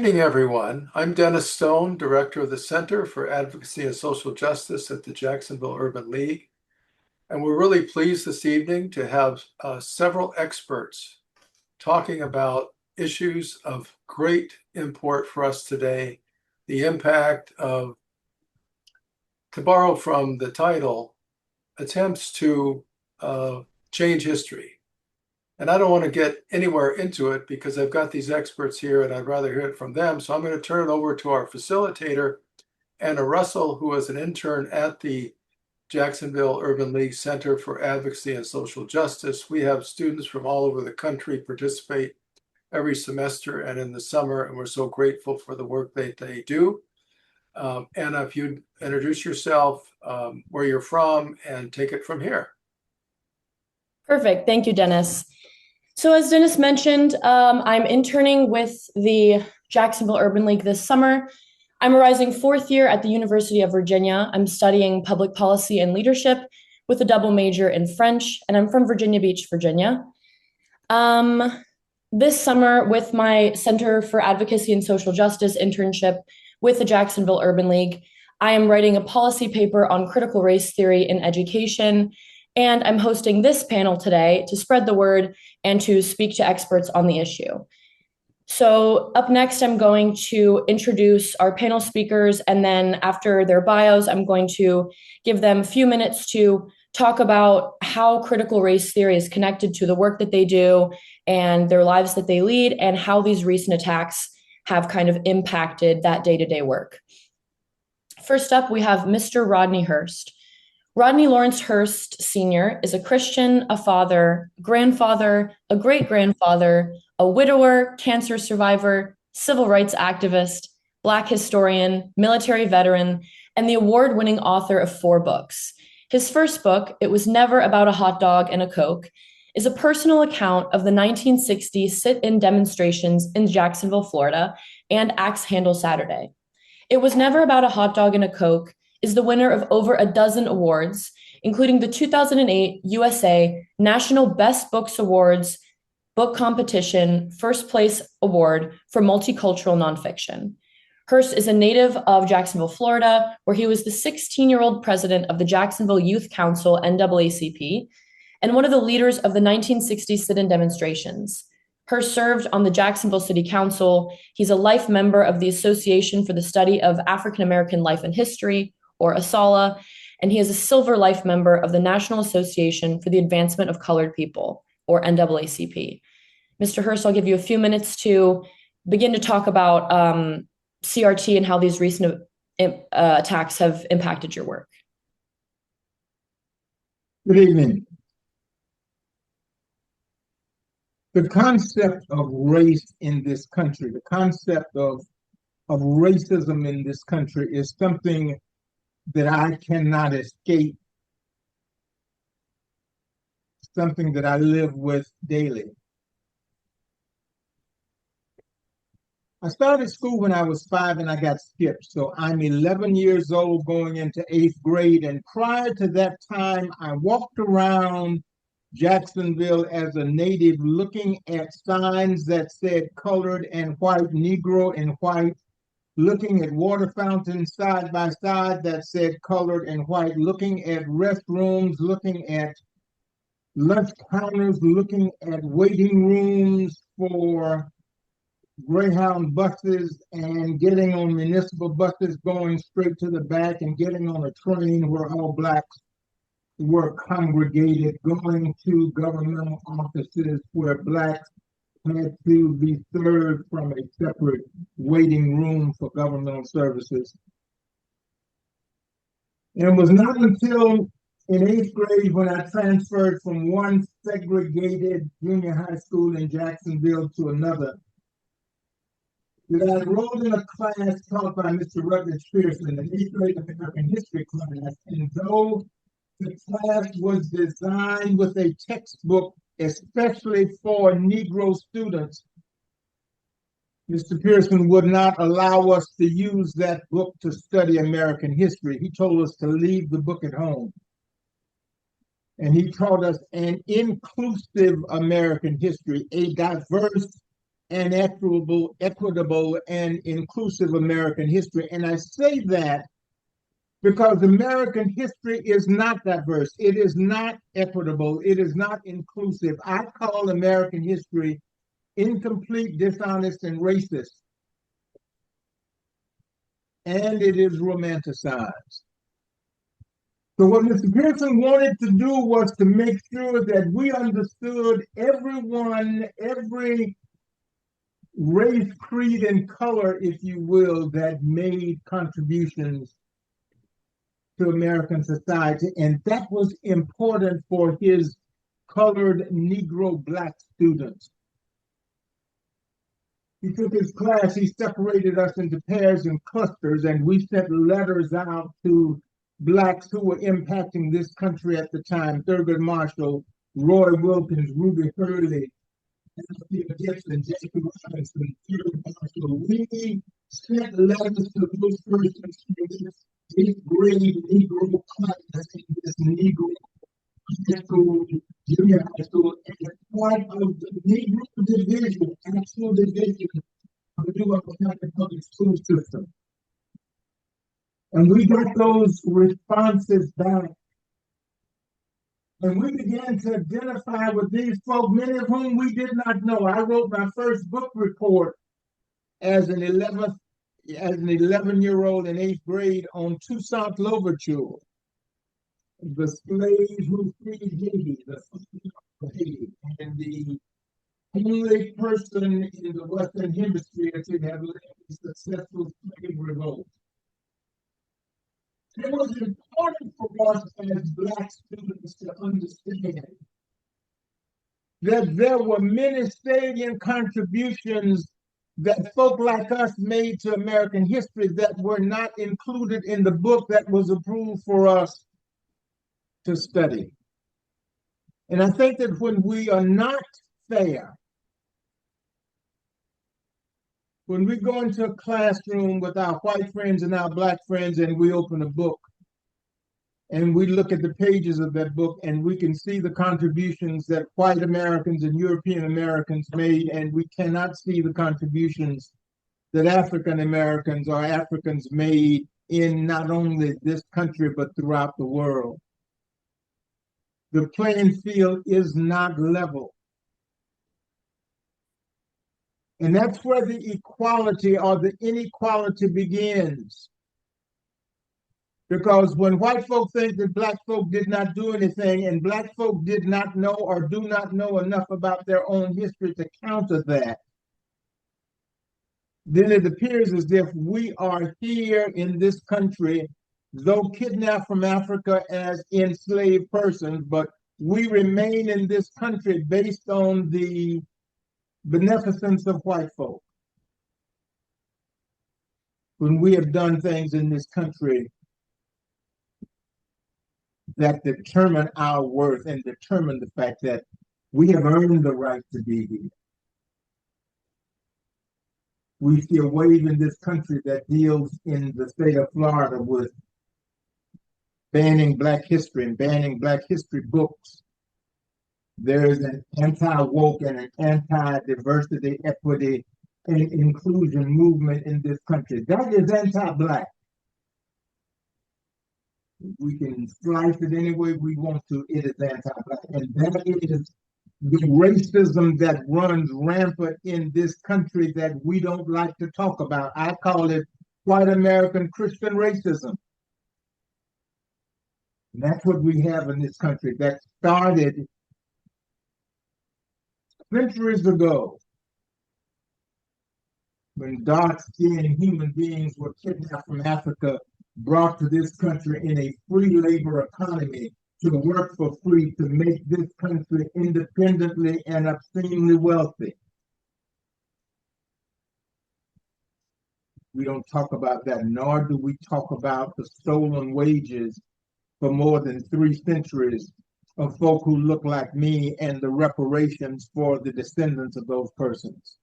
Good evening, everyone. I'm Dennis Stone, Director of the Center for Advocacy and Social Justice at the Jacksonville Urban League. And we're really pleased this evening to have several experts talking about issues of great import for us today, the impact of, to borrow from the title, attempts to change history. And I don't want to get anywhere into it because I've got these experts here and I'd rather hear it from them. So I'm going to turn it over to our facilitator, Anna Russell, who is an intern at the Jacksonville Urban League Center for Advocacy and Social Justice. We have students from all over the country participate every semester and in the summer, and we're so grateful for the work that they do. Anna, if you'd introduce yourself, where you're from, and take it from here. Perfect. Thank you, Dennis. So as Dennis mentioned, I'm interning with the Jacksonville Urban League this summer. I'm a rising fourth year at the University of Virginia. I'm studying public policy and leadership with a double major in French, and I'm from Virginia Beach, Virginia. This summer, with my Center for Advocacy and Social Justice internship with the Jacksonville Urban League, I am writing a policy paper on critical race theory in education. And I'm hosting this panel today to spread the word and to speak to experts on the issue. So up next, I'm going to introduce our panel speakers, and then after their bios, I'm going to give them a few minutes to talk about how critical race theory is connected to the work that they do and their lives that they lead, and how these recent attacks have kind of impacted that day-to-day work. First up, we have Mr. Rodney Hurst. Rodney Lawrence Hurst Sr. is a Christian, a father, grandfather, a great-grandfather, a widower, cancer survivor, civil rights activist, Black historian, military veteran, and the award-winning author of 4 books. His first book, It Was Never About a Hot Dog and a Coke, is a personal account of the 1960s sit-in demonstrations in Jacksonville, Florida, and Axe Handle Saturday. It Was Never About a Hot Dog and a Coke is the winner of over a dozen awards, including the 2008 USA National Best Books Awards Book Competition First Place Award for Multicultural Nonfiction. Hurst is a native of Jacksonville, Florida, where he was the 16-year-old president of the Jacksonville Youth Council, NAACP, and one of the leaders of the 1960 sit-in demonstrations. Hurst served on the Jacksonville City Council. He's a life member of the Association for the Study of African American Life and History, or ASALH, and he is a Silver Life member of the National Association for the Advancement of Colored People, or NAACP. Mr. Hurst, I'll give you a few minutes to begin to talk about CRT and how these recent attacks have impacted your work. Good evening. The concept of race in this country, the concept of racism in this country is something that I cannot escape, something that I live with daily. I started school when I was 5 and I got skipped. So I'm 11 years old going into 8th grade. And prior to that time, I walked around Jacksonville as a native looking at signs that said colored and white, Negro and white, looking at water fountains side by side that said colored and white, looking at restrooms, looking at lunch counters, looking at waiting rooms for Greyhound buses, and getting on municipal buses going straight to the back, and getting on a train where all Blacks were congregated, going to governmental offices where Blacks had to be served from a separate waiting room for governmental services. And it was not until in 8th grade when I transferred from one segregated junior high school in Jacksonville to another that I enrolled in a class taught by Mr. Rutledge Pearson, an 8th grade American history class. And though the class was designed with a textbook especially for Negro students, Mr. Pearson would not allow us to use that book to study American history. He told us to leave the book at home. And he taught us an inclusive American history, a diverse and equitable and inclusive American history. And I say that because American history is not diverse. It is not equitable. It is not inclusive. I call American history incomplete, dishonest, and racist. And it is romanticized. So what Mr. Pearson wanted to do was to make sure that we understood everyone, every race, creed, and color, if you will, that made contributions to American society. And that was important for his colored Negro Black students. He took his class, he separated us into pairs and clusters, and we sent letters out to Blacks who were impacting this country at the time: Thurgood Marshall, Roy Wilkins, Ruby Hurley, Gibson, Jacob Robinson, Thurgood Marshall. We sent letters to those persons in this eighth grade Negro class in this Negro high school, junior high school, and part of the Negro division, actual division of the New York public school system. And we got those responses back. And we began to identify with these folks, many of whom we did not know. I wrote my first book report as an 11-year-old in eighth grade on Toussaint Louverture, the slaves who freed Haiti, Haiti, and the only person in the Western Hemisphere to have led a successful slave revolt. It was important for us as Black students to understand that there were many salient contributions that folk like us made to American history that were not included in the book that was approved for us to study. And I think that when we are not fair, when we go into a classroom with our white friends and our Black friends and we open a book and we look at the pages of that book and we can see the contributions that white Americans and European Americans made, and we cannot see the contributions that African Americans or Africans made in not only this country but throughout the world. The playing field is not level. And that's where the equality or the inequality begins. Because when white folk think that Black folk did not do anything and Black folk did not know or do not know enough about their own history to counter that, then it appears as if we are here in this country, though kidnapped from Africa as enslaved persons, but we remain in this country based on the beneficence of white folk. When we have done things in this country that determine our worth and determine the fact that we have earned the right to be here. We see a wave in this country that deals in the state of Florida with banning Black history and banning Black history books. There is an anti-woke and an anti-diversity, equity, and inclusion movement in this country. That is anti-Black. We can slice it any way we want to. It is anti-Black. And that is the racism that runs rampant in this country that we don't like to talk about. I call it white American Christian racism. And that's what we have in this country that started centuries ago when dark-skinned human beings were kidnapped from Africa, brought to this country in a free labor economy to work for free to make this country independently and obscenely wealthy. We don't talk about that, nor do we talk about the stolen wages for more than 3 centuries of folk who look like me and the reparations for the descendants of those persons.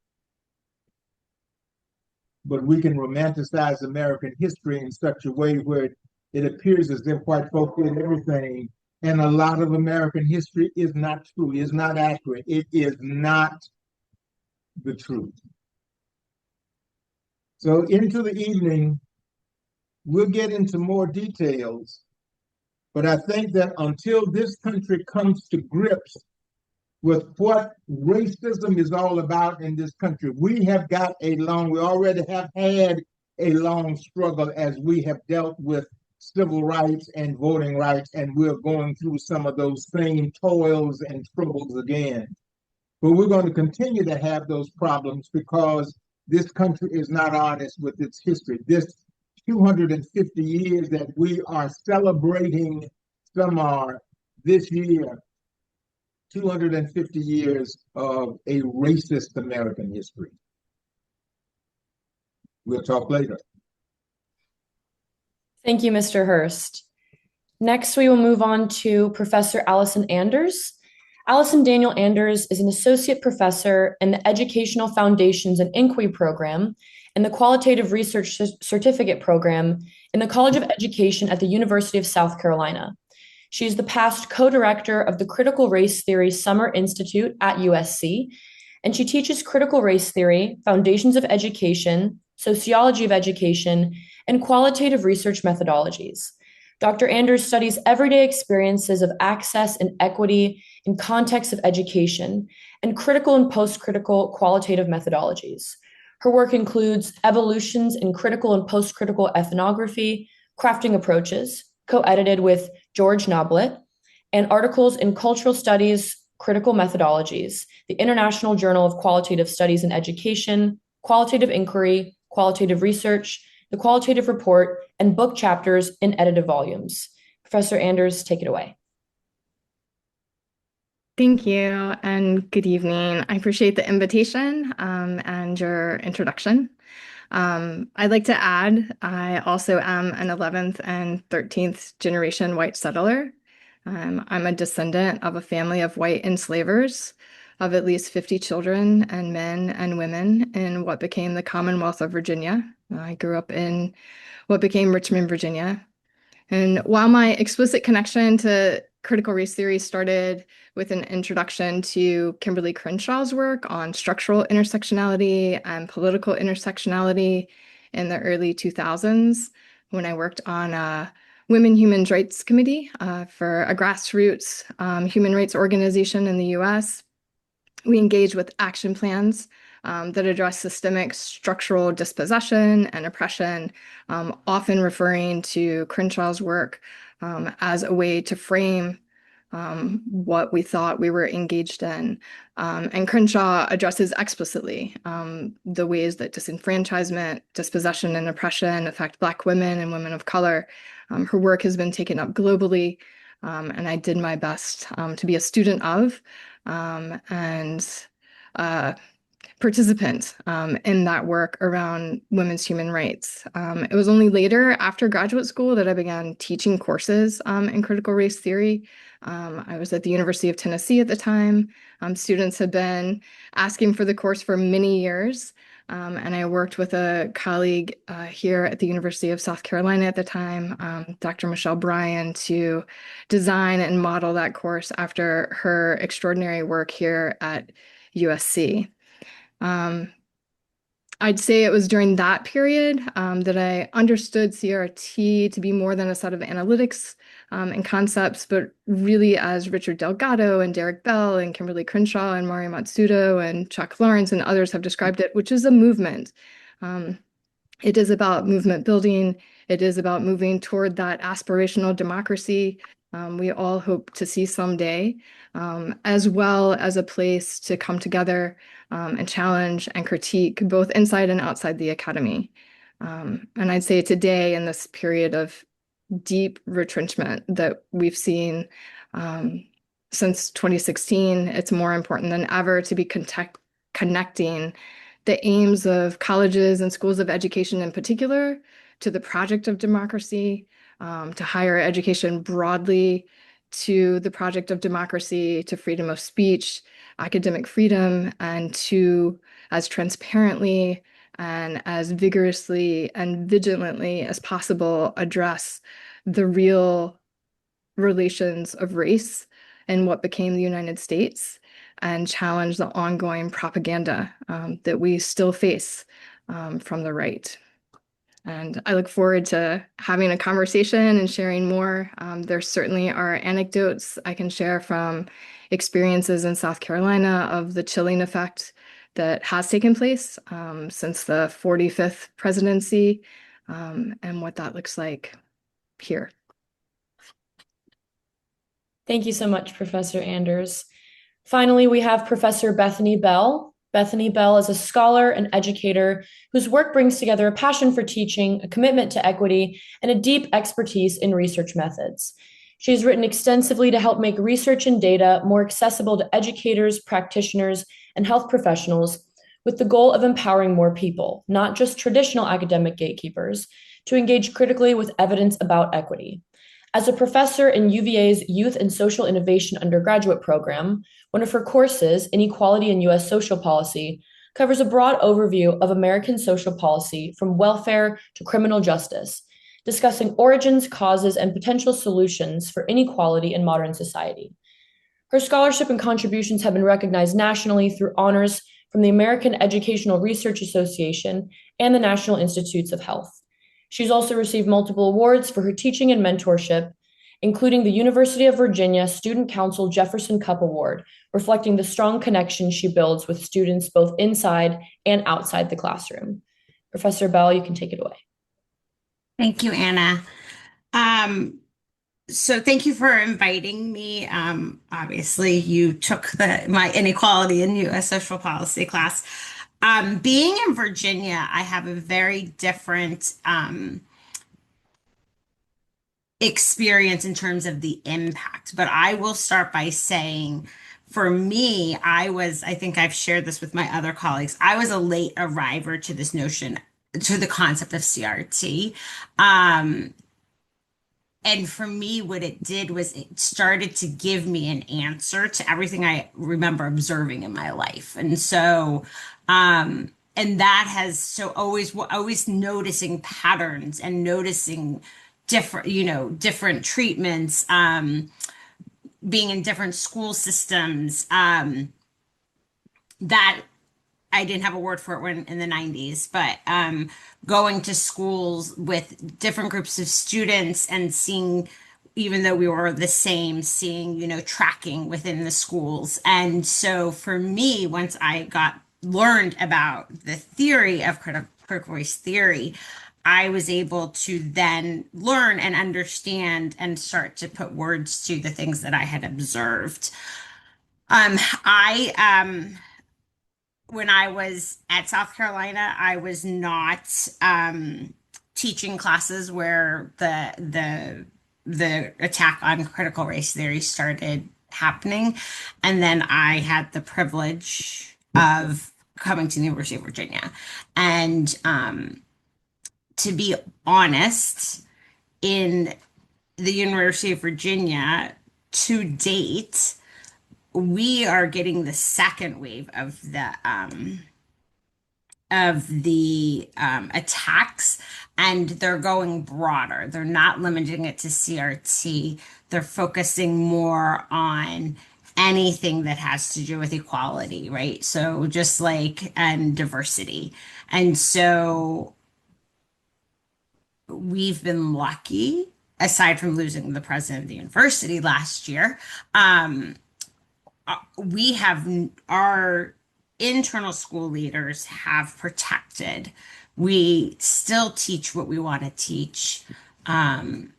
But we can romanticize American history in such a way where it appears as if white folk did everything, and a lot of American history is not true, is not accurate. It is not the truth. So into the evening, we'll get into more details, but I think that until this country comes to grips with what racism is all about in this country, we already have had a long struggle as we have dealt with civil rights and voting rights, and we're going through some of those same toils and troubles again. But we're going to continue to have those problems because this country is not honest with its history. This 250 years that we are celebrating, some are this year, 250 years of a racist American history. We'll talk later. Thank you, Mr. Hurst. Next, we will move on to Professor Allison Anders. Allison Daniel Anders is an associate professor in the Educational Foundations and Inquiry Program and the Qualitative Research Certificate Program in the College of Education at the University of South Carolina. She is the past co-director of the Critical Race Theory Summer Institute at USC, and she teaches critical race theory, foundations of education, sociology of education, and qualitative research methodologies. Dr. Anders studies everyday experiences of access and equity in context of education and critical and post-critical qualitative methodologies. Her work includes evolutions in critical and post-critical ethnography, crafting approaches, co-edited with George Noblet, and articles in Cultural Studies, Critical Methodologies, the International Journal of Qualitative Studies in Education, Qualitative Inquiry, Qualitative Research, the Qualitative Report, and book chapters in edited volumes. Professor Anders, take it away. Thank you, and good evening. I appreciate the invitation and your introduction. I'd like to add, I also am an 11th and 13th generation white settler. I'm a descendant of a family of white enslavers of at least 50 children and men and women in what became the Commonwealth of Virginia. I grew up in what became Richmond, Virginia. And while my explicit connection to critical race theory started with an introduction to Kimberly Crenshaw's work on structural intersectionality and political intersectionality in the early 2000s, when I worked on a Women Human Rights Committee for a grassroots human rights organization in the US, we engaged with action plans that address systemic structural dispossession and oppression, often referring to Crenshaw's work as a way to frame what we thought we were engaged in. And Crenshaw addresses explicitly the ways that disenfranchisement, dispossession, and oppression affect Black women and women of color. Her work has been taken up globally, and I did my best to be a student of and participant in that work around women's human rights. It was only later, after graduate school, that I began teaching courses in critical race theory. I was at the University of Tennessee at the time. Students had been asking for the course for many years, and I worked with a colleague here at the University of South Carolina at the time, Dr. Michelle Bryan, to design and model that course after her extraordinary work here at USC. I'd say it was during that period that I understood CRT to be more than a set of analytics and concepts, but really as Richard Delgado and Derek Bell and Kimberly Crenshaw and Mario Matsudo and Chuck Lawrence and others have described it, which is a movement. It is about movement building. It is about moving toward that aspirational democracy we all hope to see someday, as well as a place to come together and challenge and critique both inside and outside the academy. And I'd say today, in this period of deep retrenchment that we've seen since 2016, it's more important than ever to be connecting the aims of colleges and schools of education in particular to the project of democracy, to higher education broadly, to the project of democracy, to freedom of speech, academic freedom, and to, as transparently and as vigorously and vigilantly as possible, address the real relations of race and what became the United States. and challenge the ongoing propaganda that we still face from the right. And I look forward to having a conversation and sharing more. There certainly are anecdotes I can share from experiences in South Carolina of the chilling effect that has taken place since the 45th presidency, and what that looks like here. Thank you so much, Professor Anders. Finally, we have Professor Bethany Bell. Bethany Bell is a scholar and educator whose work brings together a passion for teaching, a commitment to equity, and a deep expertise in research methods. She has written extensively to help make research and data more accessible to educators, practitioners, and health professionals, with the goal of empowering more people, not just traditional academic gatekeepers, to engage critically with evidence about equity. As a professor in UVA's Youth and Social Innovation undergraduate program, one of her courses, Inequality in U.S. Social Policy, covers a broad overview of American social policy from welfare to criminal justice, discussing origins, causes, and potential solutions for inequality in modern society. Her scholarship and contributions have been recognized nationally through honors from the American Educational Research Association and the National Institutes of Health. She's also received multiple awards for her teaching and mentorship, including the University of Virginia Student Council Jefferson Cup Award, reflecting the strong connection she builds with students both inside and outside the classroom. Professor Bell, you can take it away. Thank you, Anna. So thank you for inviting me. Obviously, you took my inequality in U.S. social policy class. Being in Virginia, I have a very different experience in terms of the impact. But I will start by saying, for me, I think I've shared this with my other colleagues. I was a late arriver to this notion, to the concept of CRT. And for me, what it did was it started to give me an answer to everything I remember observing in my life. And so, and that has, so always noticing patterns and noticing different treatments, being in different school systems, that I didn't have a word for it when in the 90s, but going to schools with different groups of students and seeing, even though we were the same, seeing, tracking within the schools. And so for me, once I learned about the theory of critical race theory, I was able to then learn and understand and start to put words to the things that I had observed. When I was at South Carolina, I was not teaching classes where the attack on critical race theory started happening. And then I had the privilege of coming to the University of Virginia. And to be honest, in the University of Virginia, to date, we are getting the second wave of the attacks, and they're going broader. They're not limiting it to CRT. They're focusing more on anything that has to do with equality, right? So just and diversity. And so we've been lucky, aside from losing the president of the university last year. We have, our internal school leaders have protected. We still teach what we want to teach.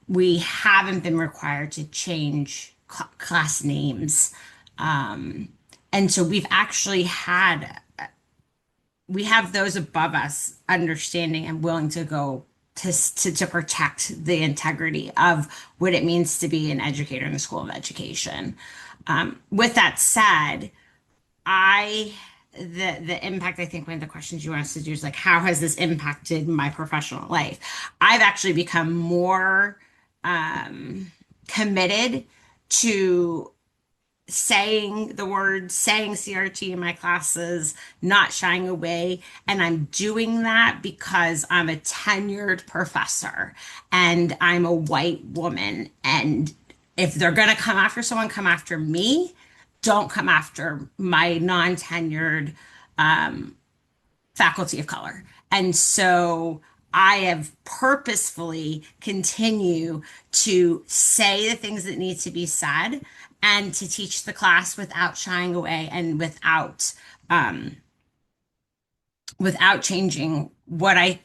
We haven't been required to change class names. And so we've actually we have those above us understanding and willing to go to protect the integrity of what it means to be an educator in the School of Education. With that said, the impact, I think one of the questions you want us to do is how has this impacted my professional life? I've actually become more committed to saying the word, saying CRT in my classes, not shying away. And I'm doing that because I'm a tenured professor and I'm a white woman. And if they're going to come after someone, come after me. don't come after my non-tenured faculty of color. And so I have purposefully continue to say the things that need to be said and to teach the class without shying away and without changing what I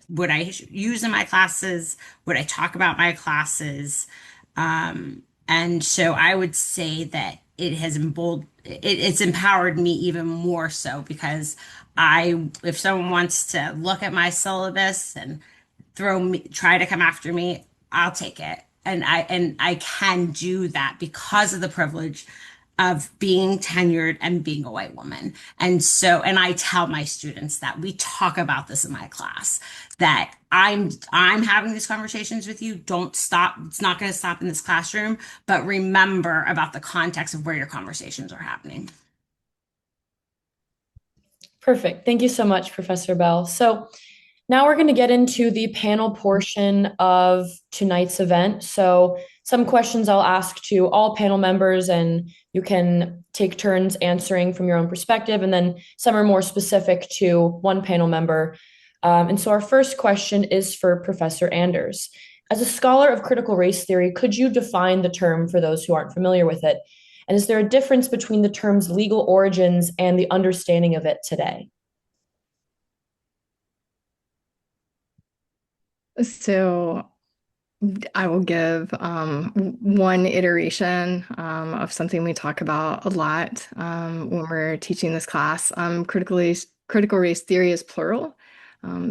use in my classes, what I talk about in my classes. And so I would say that it's empowered me even more so because if someone wants to look at my syllabus and try to come after me, I'll take it. And I can do that because of the privilege of being tenured and being a white woman. And I tell my students that we talk about this in my class, that I'm having these conversations with you. Don't stop. It's not going to stop in this classroom, but remember about the context of where your conversations are happening. Perfect. Thank you so much, Professor Bell. So now we're going to get into the panel portion of tonight's event. So some questions I'll ask to all panel members, and you can take turns answering from your own perspective. And then some are more specific to one panel member. And so our first question is for Professor Anders. As a scholar of critical race theory, could you define the term for those who aren't familiar with it? And is there a difference between the term's legal origins and the understanding of it today? So I will give one iteration of something we talk about a lot when we're teaching this class. Critical race theory is plural.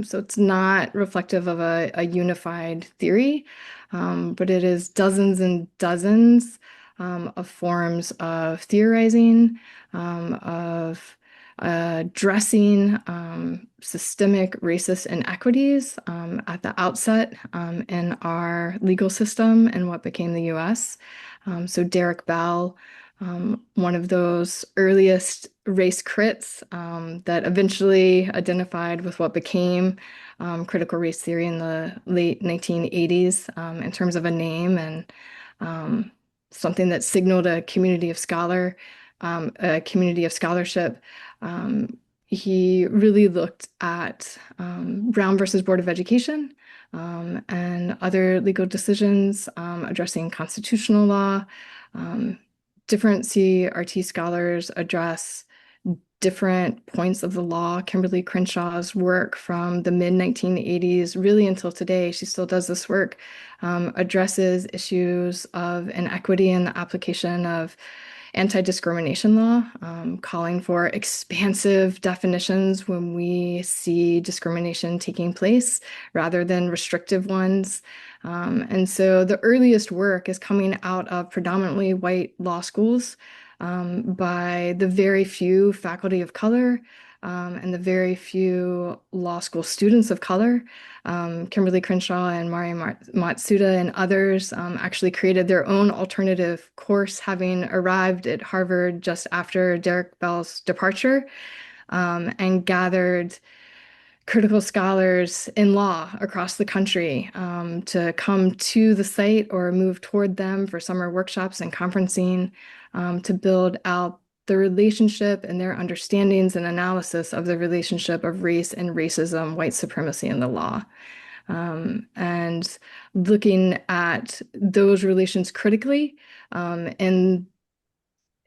So it's not reflective of a unified theory, but it is dozens and dozens of forms of theorizing, of addressing systemic racist inequities at the outset in our legal system and what became the US. So Derek Bell, one of those earliest race crits that eventually identified with what became critical race theory in the late 1980s in terms of a name and something that signaled a community of scholarship. He really looked at Brown versus Board of Education and other legal decisions addressing constitutional law. Different CRT scholars address different points of the law. Kimberly Crenshaw's work from the mid-1980s, really until today, she still does this work, addresses issues of inequity in the application of anti-discrimination law, calling for expansive definitions when we see discrimination taking place rather than restrictive ones. And so the earliest work is coming out of predominantly white law schools by the very few faculty of color and the very few law school students of color. Kimberly Crenshaw and Mari Matsuda and others actually created their own alternative course, having arrived at Harvard just after Derek Bell's departure, and gathered critical scholars in law across the country to come to the site or move toward them for summer workshops and conferencing to build out the relationship and their understandings and analysis of the relationship of race and racism, white supremacy, and the law. And looking at those relations critically in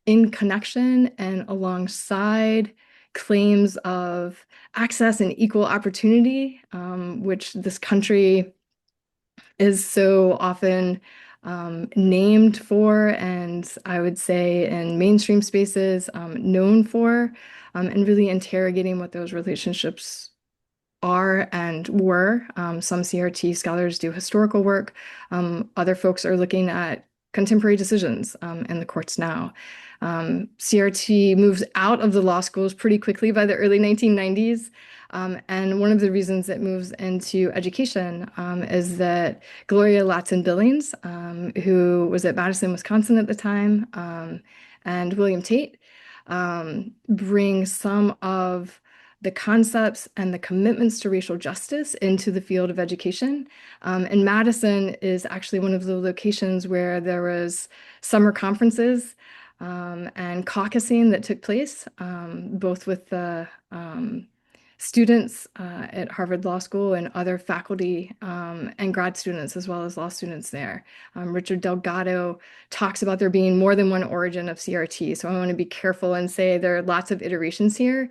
connection and alongside claims of access and equal opportunity, which this country is so often named for, and I would say in mainstream spaces known for, and really interrogating what those relationships are and were. Some CRT scholars do historical work. Other folks are looking at contemporary decisions in the courts now. CRT moves out of the law schools pretty quickly by the early 1990s. And one of the reasons it moves into education is that Gloria Ladson-Billings, who was at Madison, Wisconsin at the time, and William Tate bring some of the concepts and the commitments to racial justice into the field of education. And Madison is actually one of the locations where there was summer conferences and caucusing that took place, both with the students at Harvard Law School and other faculty and grad students, as well as law students there. Richard Delgado talks about there being more than one origin of CRT, so I want to be careful and say there are lots of iterations here.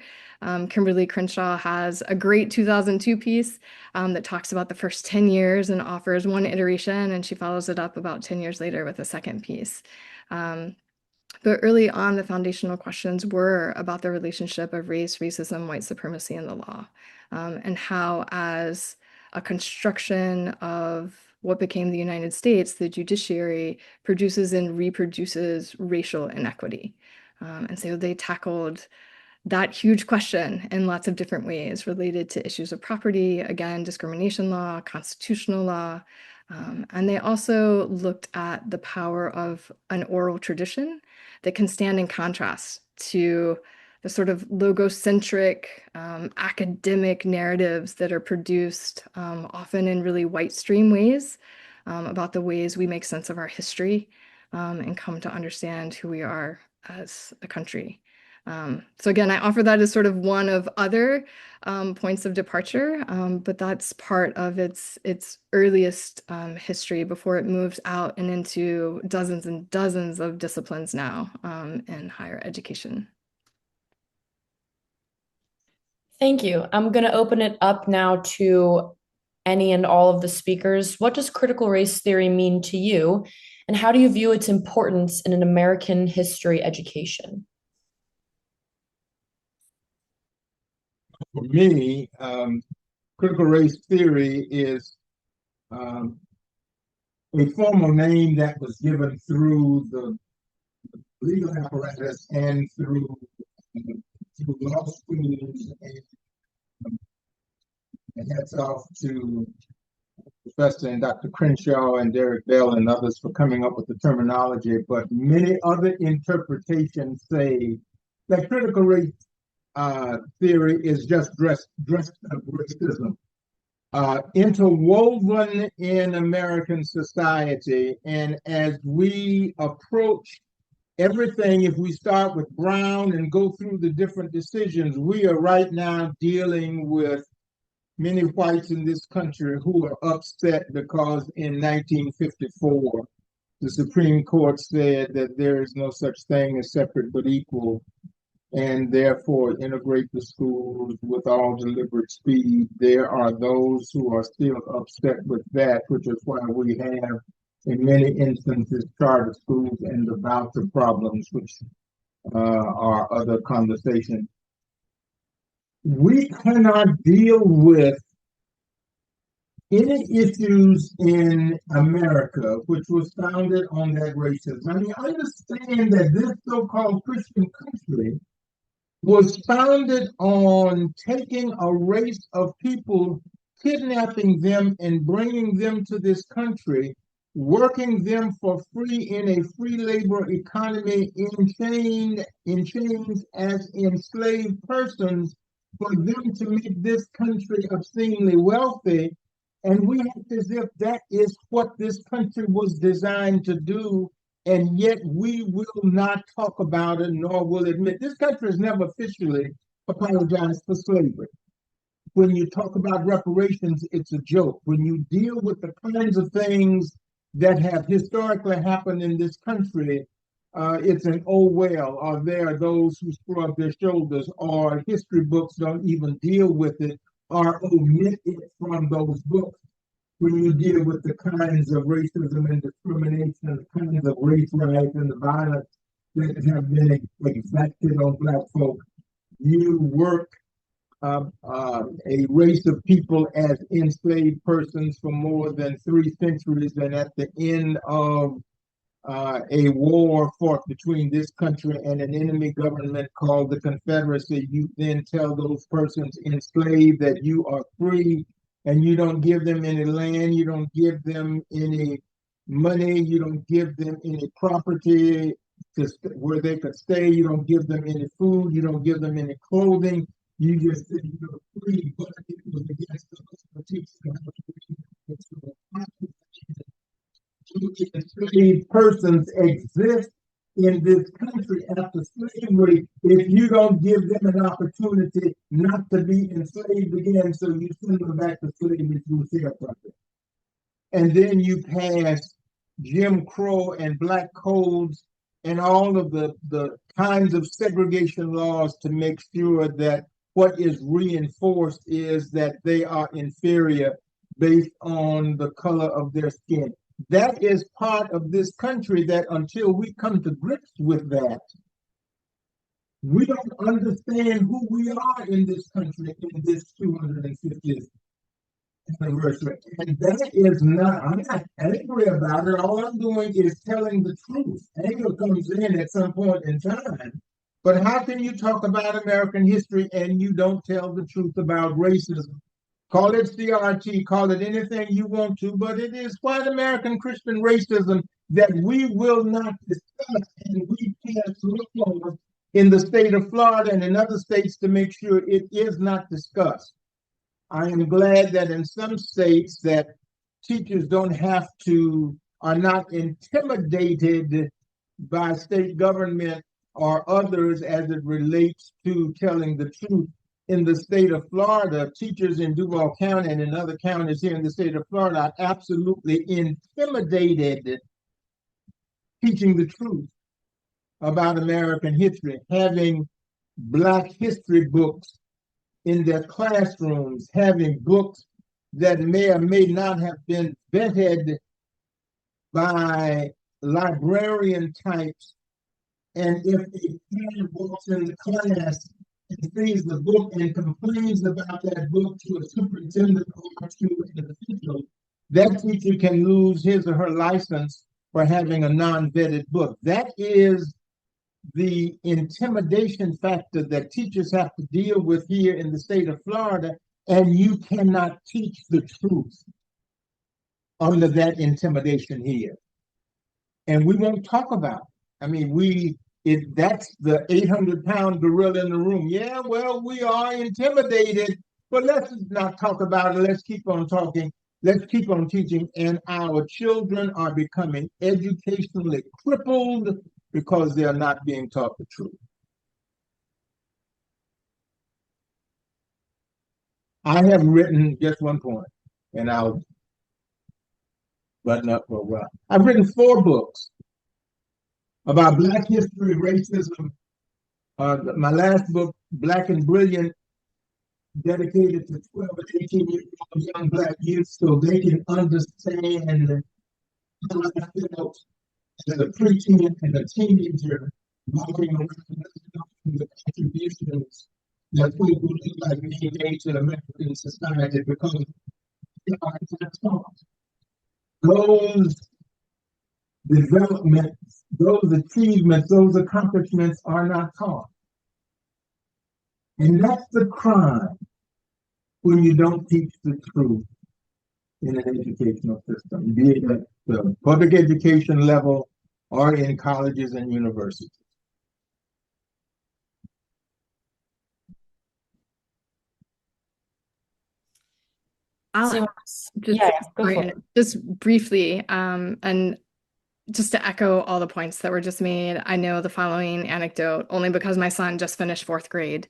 Kimberly Crenshaw has a great 2002 piece that talks about the first 10 years and offers one iteration, and she follows it up about 10 years later with a second piece. But early on, the foundational questions were about the relationship of race, racism, white supremacy, and the law, and how, as a construction of what became the United States, the judiciary produces and reproduces racial inequity. And so they tackled that huge question in lots of different ways related to issues of property, again, discrimination law, constitutional law. And they also looked at the power of an oral tradition that can stand in contrast to the sort of logocentric academic narratives that are produced often in really white stream ways about the ways we make sense of our history and come to understand who we are as a country. So again, I offer that as sort of one of other points of departure, but that's part of its earliest history before it moves out and into dozens and dozens of disciplines now in higher education. Thank you. I'm going to open it up now to any and all of the speakers. What does critical race theory mean to you, and how do you view its importance in an American history education? For me, critical race theory is a formal name that was given through the legal apparatus and through law schools. And hats off to Professor and Dr. Crenshaw and Derek Bell and others for coming up with the terminology. But many other interpretations say that critical race theory is just dressed up racism, interwoven in American society. And as we approach everything, if we start with Brown and go through the different decisions, we are right now dealing with many whites in this country who are upset because in 1954, the Supreme Court said that there is no such thing as separate but equal, and therefore integrate the schools with all deliberate speed. There are those who are still upset with that, which is why we have, in many instances, charter schools and the voucher problems, which are other conversations. We cannot deal with any issues in America, which was founded on that racism. I mean, understand that this so-called Christian country was founded on taking a race of people, kidnapping them and bringing them to this country, working them for free in a free labor economy, in chains as enslaved persons, for them to make this country obscenely wealthy. And we act as if that is what this country was designed to do, and yet we will not talk about it, nor will admit. This country has never officially apologized for slavery. When you talk about reparations, it's a joke. When you deal with the kinds of things that have historically happened in this country, it's an oh well, or there are those who shrug their shoulders, or history books don't even deal with it or omit it from those books. When you deal with the kinds of racism and discrimination, the kinds of race riots and the violence that have been exacted on Black folk, you work a race of people as enslaved persons for more than 3 centuries, and at the end of a war fought between this country and an enemy government called the Confederacy, you then tell those persons enslaved that you are free, and you don't give them any land, you don't give them any money, you don't give them any property where they could stay, you don't give them any food, you don't give them any clothing, you just say you're free, but it was against the teaching. Enslaved persons exist in this country after slavery if you don't give them an opportunity not to be enslaved again, so you send them back to slavery through sharecropping. And then you pass Jim Crow and black codes and all of the kinds of segregation laws to make sure that what is reinforced is that they are inferior based on the color of their skin. That is part of this country that until we come to grips with that, we don't understand who we are in this country in this 250th anniversary. And that is not, I'm not angry about it. All I'm doing is telling the truth. Anger comes in at some point in time. But how can you talk about American history and you don't tell the truth about racism? Call it CRT, call it anything you want to, but it is white American Christian racism that we will not discuss, and we pass laws in the state of Florida and in other states to make sure it is not discussed. I am glad that in some states that teachers are not intimidated by state government or others as it relates to telling the truth. In the state of Florida, teachers in Duval County and in other counties here in the state of Florida are absolutely intimidated teaching the truth about American history, having Black history books in their classrooms, having books that may or may not have been vetted by librarian types. And if a parent walks in the class and sees the book and complains about that book to a superintendent or to an official, that teacher can lose his or her license for having a non-vetted book. That is the intimidation factor that teachers have to deal with here in the state of Florida, and you cannot teach the truth under that intimidation here. And we won't talk about it. I mean, that's the 800-pound gorilla in the room. Yeah, well, we are intimidated, but let's not talk about it. Let's keep on talking. Let's keep on teaching. And our children are becoming educationally crippled because they are not being taught the truth. I have written just one point, and I'll button up for a while. I've written 4 books about Black history, racism. My last book, Black and Brilliant, dedicated to 12 and 18-year-old young Black youth so they can understand how I felt as a preteen and a teenager walking around the contributions that people who look like me made to American society because they are not taught. Those developments, those achievements, those accomplishments are not taught. And that's the crime when you don't teach the truth in an educational system, be it at the public education level or in colleges and universities. Just briefly, and just to echo all the points that were just made, I know the following anecdote only because my son just finished 4th grade,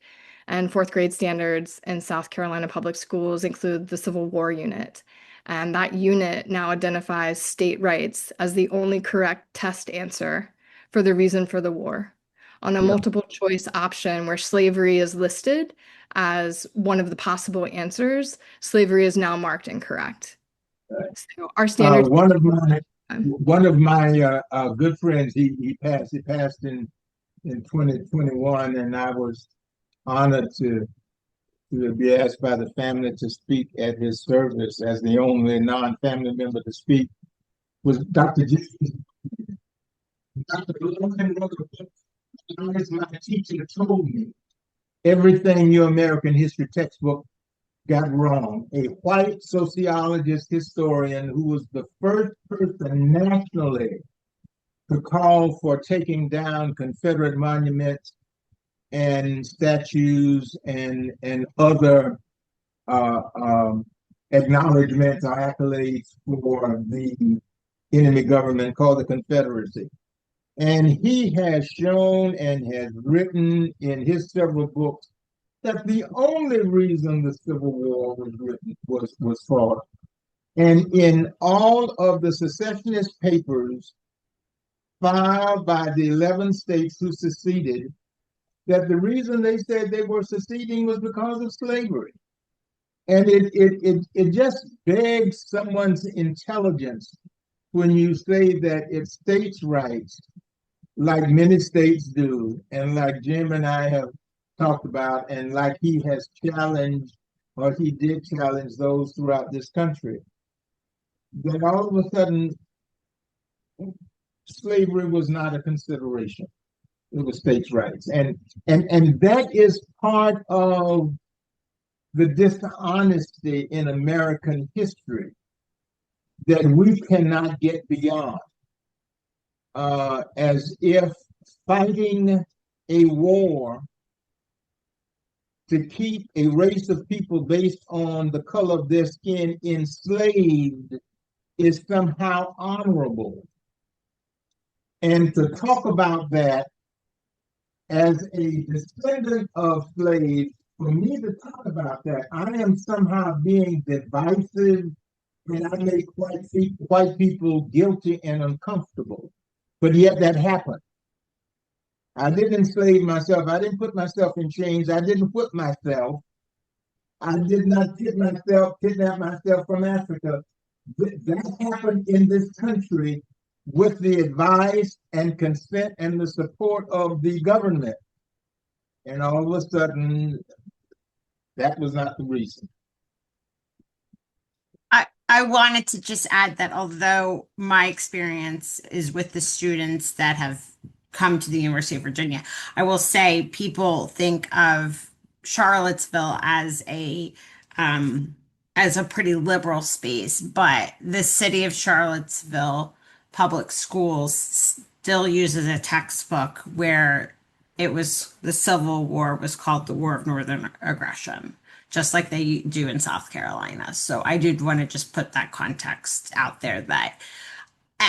and 4th grade standards in South Carolina public schools include the Civil War unit. And that unit now identifies state rights as the only correct test answer for the reason for the war. On a multiple choice option where slavery is listed as one of the possible answers, slavery is now marked incorrect. So our standards. One of my good friends, he passed in 2021, and I was honored to be asked by the family to speak at his service as the only non-family member to speak, was Dr. Jason. Dr. Logan wrote a book. My teacher told me everything your American history textbook got wrong. A white sociologist, historian, who was the first person nationally to call for taking down Confederate monuments and statues and other acknowledgments or accolades for the enemy government called the Confederacy. And he has shown and has written in his several books that the only reason the Civil War was written was fought. And in all of the secessionist papers filed by the 11 states who seceded, that the reason they said they were seceding was because of slavery. And it just begs someone's intelligence when you say that it's states' rights, like many states do, and like Jim and I have talked about, and like he has challenged, or he did challenge those throughout this country, that all of a sudden slavery was not a consideration. It was states' rights. And that is part of the dishonesty in American history that we cannot get beyond, as if fighting a war to keep a race of people based on the color of their skin enslaved is somehow honorable. And to talk about that as a descendant of slaves, for me to talk about that, I am somehow being divisive, and I make white people guilty and uncomfortable. But yet that happened. I didn't enslave myself. I didn't put myself in chains. I didn't whip myself. I did not kidnap myself from Africa. That happened in this country with the advice and consent and the support of the government. And all of a sudden, that was not the reason. I wanted to just add that although my experience is with the students that have come to the University of Virginia, I will say people think of Charlottesville as a pretty liberal space, but the city of Charlottesville public schools still uses a textbook where the Civil War was called the War of Northern Aggression, just like they do in South Carolina. So I did want to just put that context out there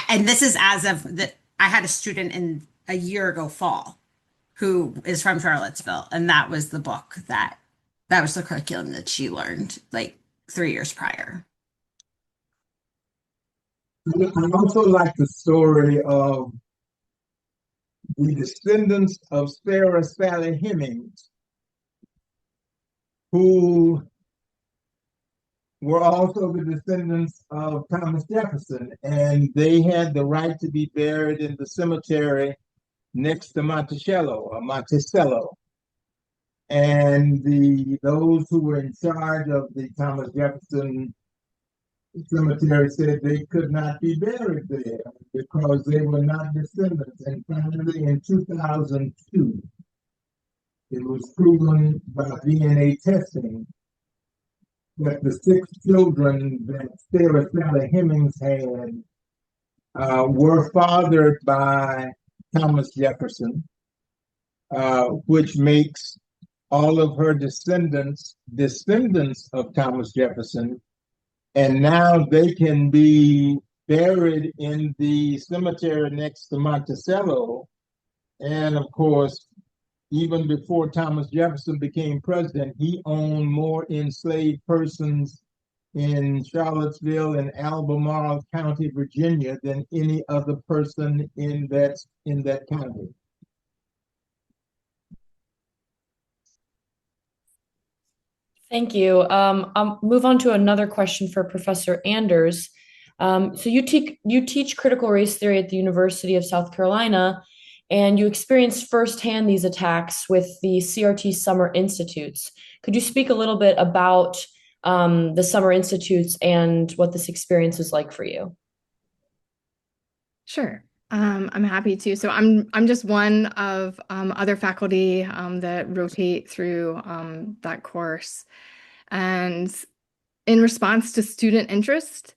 and this is as of that I had a student in a year ago fall who is from Charlottesville, and that was the book that was the curriculum that she learned like 3 years prior. I also like the story of the descendants of Sarah Sally Hemings, who were also the descendants of Thomas Jefferson, and they had the right to be buried in the cemetery next to Monticello or Monticello. And those who were in charge of the Thomas Jefferson cemetery said they could not be buried there because they were not descendants. And finally, in 2002, it was proven by DNA testing that the 6 children that Sarah Sally Hemings had were fathered by Thomas Jefferson, which makes all of her descendants of Thomas Jefferson. And now they can be buried in the cemetery next to Monticello. And of course, even before Thomas Jefferson became president, he owned more enslaved persons in Charlottesville and Albemarle County, Virginia, than any other person in that county. Thank you. I'll move on to another question for Professor Anders. So you teach critical race theory at the University of South Carolina, and you experienced firsthand these attacks with the CRT Summer Institutes. Could you speak a little bit about the Summer Institutes and what this experience was like for you? Sure. I'm happy to. So I'm just one of other faculty that rotate through that course. And in response to student interest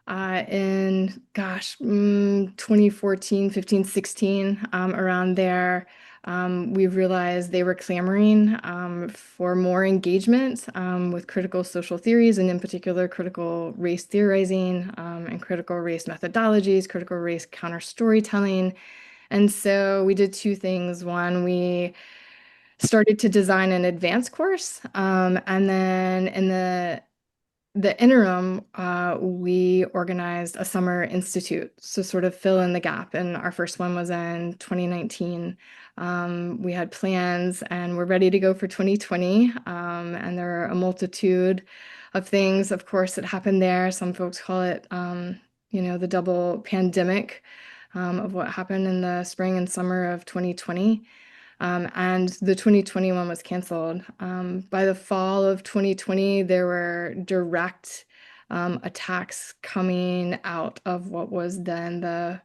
in 2014, 15, 16, around there, we realized they were clamoring for more engagement with critical social theories, and in particular, critical race theorizing and critical race methodologies, critical race counter storytelling. And so we did two things. One, we started to design an advanced course, and then in the interim, we organized a summer institute to sort of fill in the gap. And our first one was in 2019. We had plans and we're ready to go for 2020. And there are a multitude of things, of course, that happened there. Some folks call it, the double pandemic of what happened in the spring and summer of 2020. And the 2021 was canceled. By the fall of 2020, there were direct attacks coming out of what was then the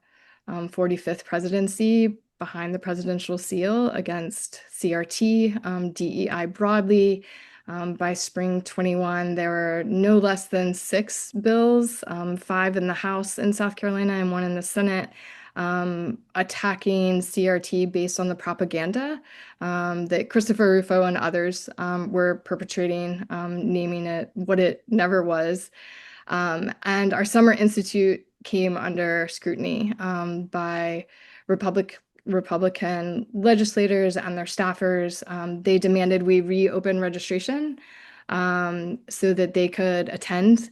45th presidency behind the presidential seal against CRT, DEI broadly. By spring 21, there were no less than 6 bills, 5 in the House in South Carolina and 1 in the Senate, attacking CRT based on the propaganda that Christopher Rufo and others were perpetrating, naming it what it never was. And our Summer Institute came under scrutiny by Republican legislators and their staffers. They demanded we reopen registration so that they could attend.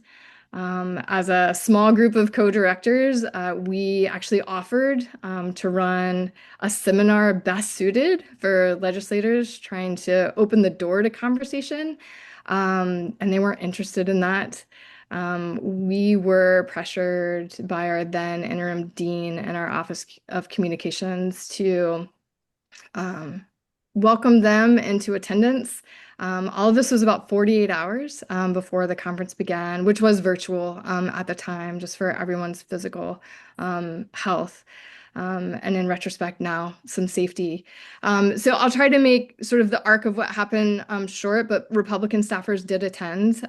As a small group of co-directors, we actually offered to run a seminar best suited for legislators trying to open the door to conversation, and they weren't interested in that. We were pressured by our then interim dean and our Office of Communications to welcome them into attendance. All of this was about 48 hours before the conference began, which was virtual at the time, just for everyone's physical health. And in retrospect now, some safety. So I'll try to make sort of the arc of what happened short, but Republican staffers did attend.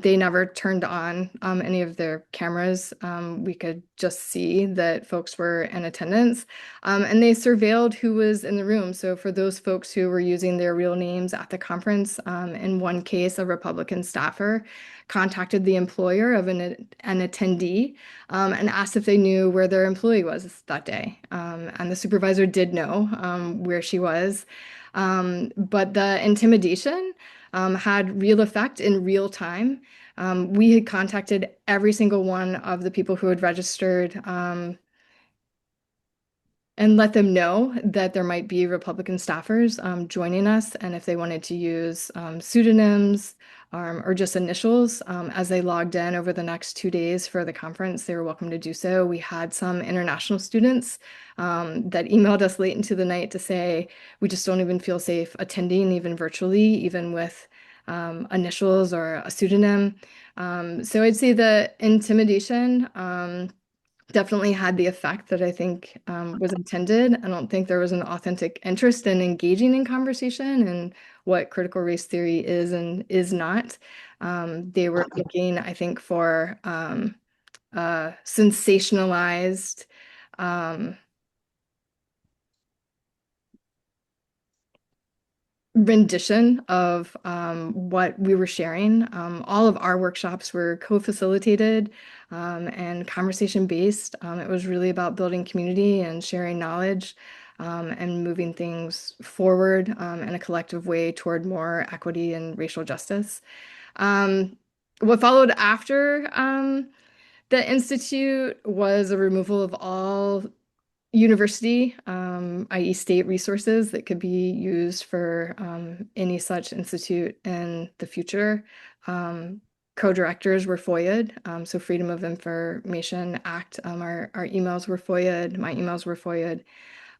They never turned on any of their cameras. We could just see that folks were in attendance, and they surveilled who was in the room. So for those folks who were using their real names at the conference, in one case, a Republican staffer contacted the employer of an attendee and asked if they knew where their employee was that day. And the supervisor did know where she was. But the intimidation had real effect in real time. We had contacted every single one of the people who had registered and let them know that there might be Republican staffers joining us, and if they wanted to use pseudonyms or just initials as they logged in over the next 2 days for the conference, they were welcome to do so. We had some international students that emailed us late into the night to say, we just don't even feel safe attending, even virtually, even with initials or a pseudonym. So I'd say the intimidation definitely had the effect that I think was intended. I don't think there was an authentic interest in engaging in conversation and what critical race theory is and is not. They were looking, I think, for sensationalized rendition of what we were sharing. All of our workshops were co-facilitated and conversation-based. It was really about building community and sharing knowledge and moving things forward in a collective way toward more equity and racial justice. What followed after the Institute was a removal of all university, i.e. state resources that could be used for any such institute in the future. Co-directors were FOIA'd, so Freedom of Information Act. Our emails were FOIA'd, my emails were FOIA'd,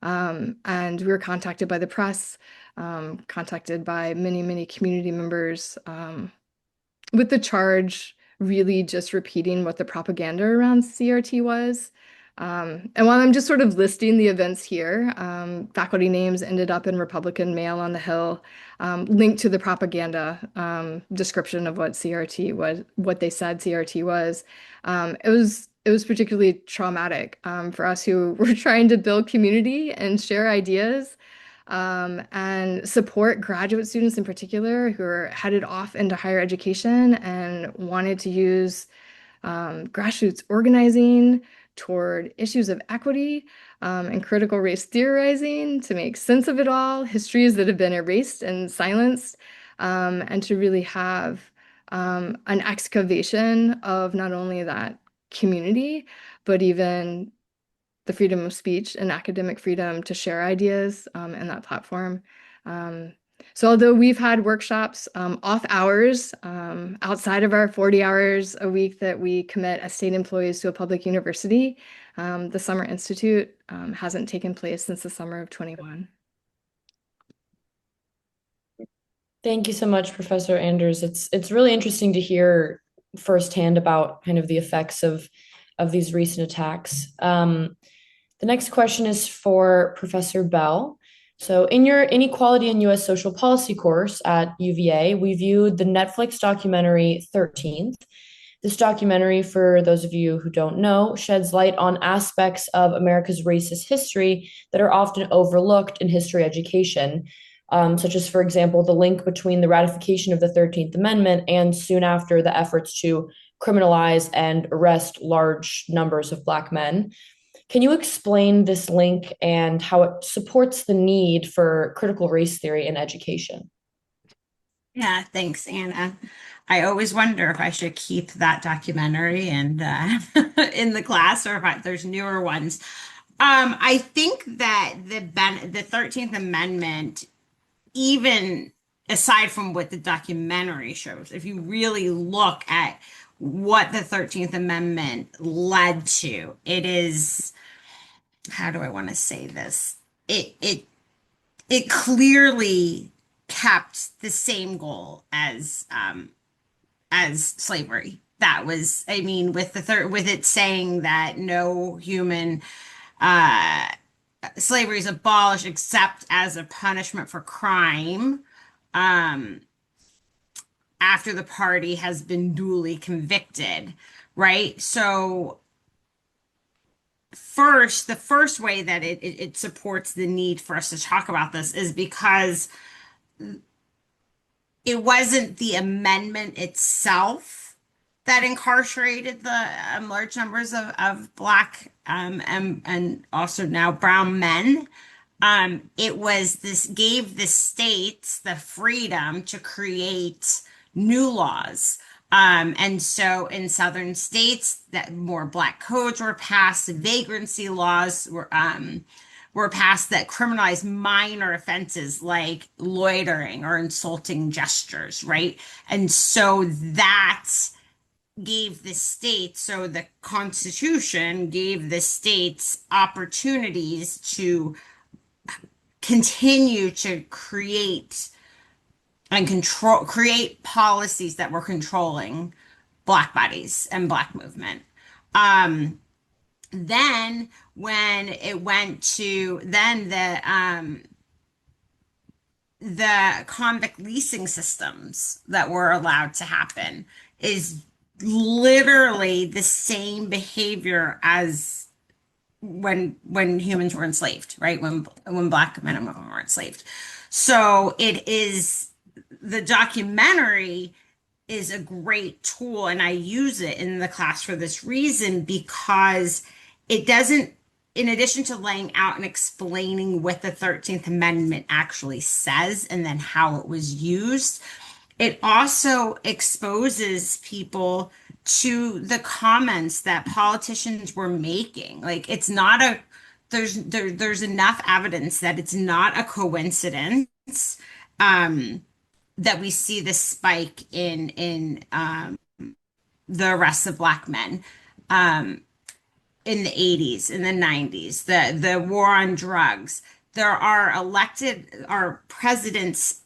and we were contacted by the press, contacted by many, many community members, with the charge really just repeating what the propaganda around CRT was. And while I'm just sort of listing the events here, faculty names ended up in Republican Mail on the Hill, linked to the propaganda description of what CRT was, what they said CRT was. It was particularly traumatic for us who were trying to build community and share ideas and support graduate students in particular who are headed off into higher education and wanted to use grassroots organizing toward issues of equity and critical race theorizing to make sense of it all, histories that have been erased and silenced, and to really have an excavation of not only that community, but even the freedom of speech and academic freedom to share ideas in that platform. So although we've had workshops off hours, outside of our 40 hours a week that we commit as state employees to a public university, the Summer Institute hasn't taken place since the summer of 21. Thank you so much, Professor Anders. It's really interesting to hear firsthand about kind of the effects of these recent attacks. The next question is for Professor Bell. So in your Inequality in U.S. Social Policy course at UVA, we viewed the Netflix documentary 13th. This documentary, for those of you who don't know, sheds light on aspects of America's racist history that are often overlooked in history education, such as, for example, the link between the ratification of the 13th Amendment and soon after the efforts to criminalize and arrest large numbers of Black men. Can you explain this link and how it supports the need for critical race theory in education? Yeah, thanks, Anna. I always wonder if I should keep that documentary and in the class, or if there's newer ones. I think that the 13th Amendment, even aside from what the documentary shows, if you really look at what the 13th Amendment led to, it is, how do I want to say this? It clearly kept the same goal as slavery. That was, I mean, with it saying that no human slavery is abolished except as a punishment for crime, after the party has been duly convicted, right? So the first way that it supports the need for us to talk about this is because it wasn't the amendment itself that incarcerated the large numbers of Black and also now brown men. It was this gave the states the freedom to create new laws. And so in southern states, that more Black codes were passed, vagrancy laws were passed that criminalized minor offenses like loitering or insulting gestures, right? And so that gave the states, so the Constitution gave the states opportunities to continue to create policies that were controlling Black bodies and Black movement. Then when it went to the convict leasing systems that were allowed to happen is literally the same behavior as when humans were enslaved, right? When Black men and women were enslaved. So the documentary is a great tool, and I use it in the class for this reason, because it doesn't, in addition to laying out and explaining what the 13th Amendment actually says and then how it was used, it also exposes people to the comments that politicians were making. Like, it's not there's enough evidence that it's not a coincidence that we see this spike in the arrests of Black men in the 80s, in the 90s, the war on drugs. There are our president's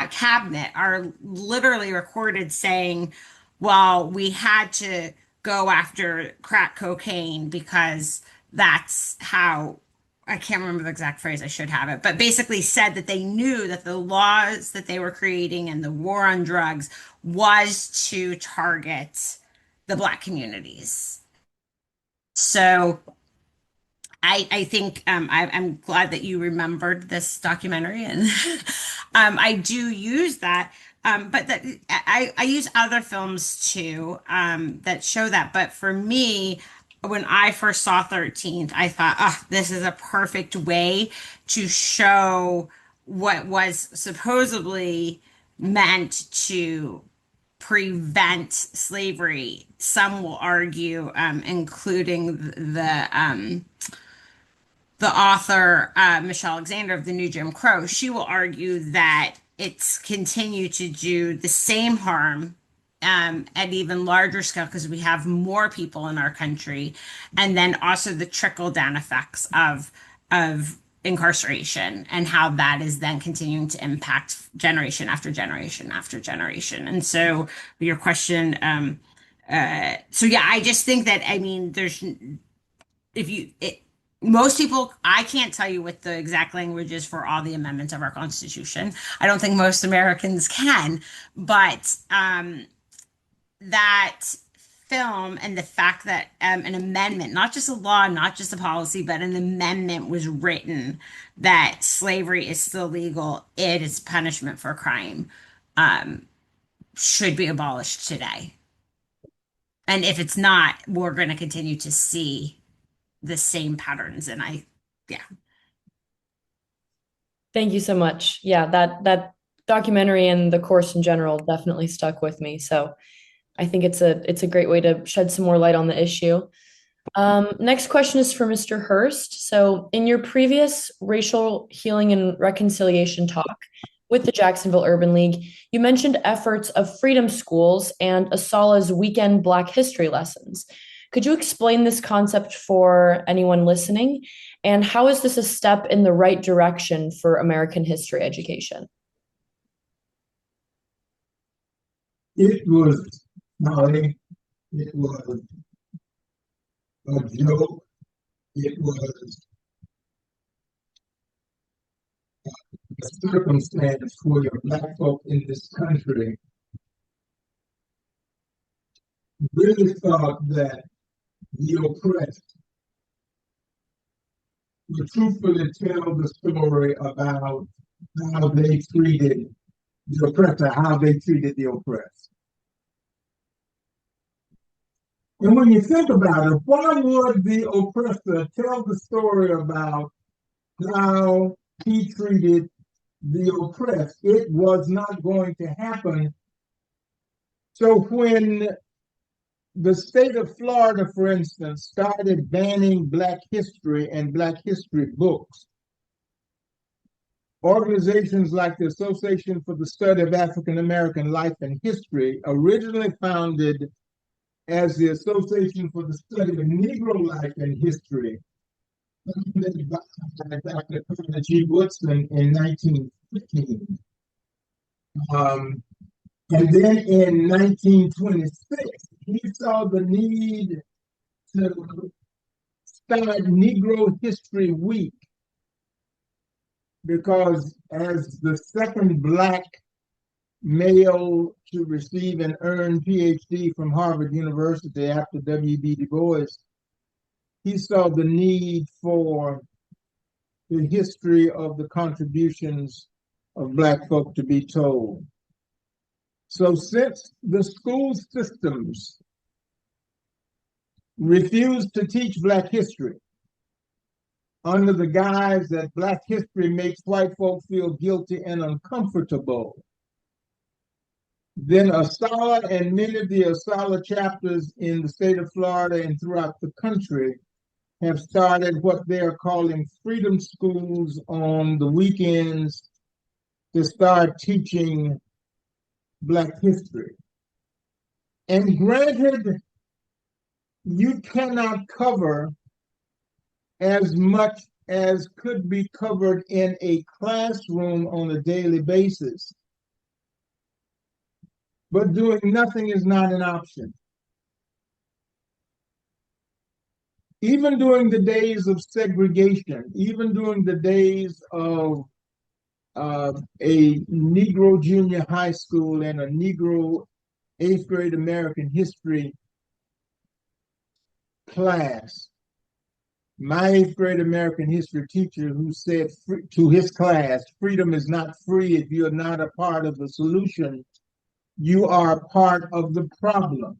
cabinet are literally recorded saying, well, we had to go after crack cocaine because that's how, I can't remember the exact phrase, I should have it, but basically said that they knew that the laws that they were creating and the war on drugs was to target the Black communities. So I think I'm glad that you remembered this documentary, and I do use that. But I use other films too that show that. But for me, when I first saw 13th, I thought, oh, this is a perfect way to show what was supposedly meant to prevent slavery. Some will argue, including the author, Michelle Alexander of The New Jim Crow, she will argue that it's continued to do the same harm at even larger scale because we have more people in our country, and then also the trickle down effects of incarceration and how that is then continuing to impact generation after generation after generation. And so your question, so yeah, I just think that I mean, there's if you it, most people, I can't tell you what the exact language is for all the amendments of our Constitution. I don't think most Americans can, but that film and the fact that an amendment, not just a law, not just a policy, but an amendment was written that slavery is still legal, it is punishment for crime, should be abolished today. And if it's not, we're going to continue to see the same patterns. And yeah. Thank you so much. Yeah, that documentary and the course in general definitely stuck with me. So I think it's a great way to shed some more light on the issue. Next question is for Mr. Hurst. So in your previous racial healing and reconciliation talk with the Jacksonville Urban League, you mentioned efforts of freedom schools and ASALH's weekend Black history lessons. Could you explain this concept for anyone listening? And how is this a step in the right direction for American history education? It was funny. It was a joke. It was a circumstance for your Black folk in this country really thought that the oppressed would truthfully tell the story about how they treated the oppressor, how they treated the oppressed. And when you think about it, why would the oppressor tell the story about how he treated the oppressed? It was not going to happen. So when the state of Florida, for instance, started banning Black history and Black history books, organizations like the Association for the Study of African American Life and History, originally founded as the Association for the Study of Negro Life and History, founded by Dr. Carter G. Woodson in 1915. And then in 1926, he saw the need to start Negro History Week because as the second Black male to receive an earned PhD from Harvard University after W.B. Du Bois, he saw the need for the history of the contributions of Black folk to be told. So since the school systems refused to teach Black history under the guise that Black history makes white folk feel guilty and uncomfortable, then ASALH and many of the ASALH chapters in the state of Florida and throughout the country have started what they are calling freedom schools on the weekends to start teaching Black history. And granted, you cannot cover as much as could be covered in a classroom on a daily basis, but doing nothing is not an option. Even during the days of segregation, even during the days of a Negro junior high school and a Negro 8th grade American history class, my 8th grade American history teacher who said to his class, freedom is not free if you're not a part of the solution, you are part of the problem.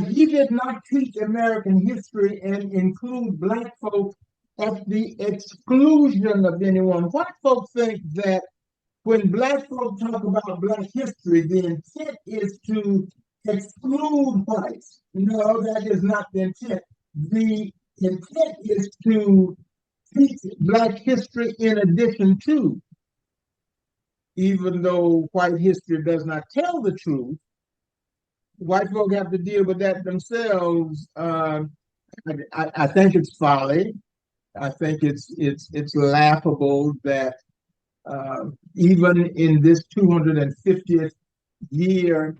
He did not teach American history and include Black folk at the exclusion of anyone. White folks think that when Black folk talk about Black history, the intent is to exclude whites. No, that is not the intent. The intent is to teach Black history in addition to, even though white history does not tell the truth, white folk have to deal with that themselves. I think it's folly. I think it's laughable that even in this 250th year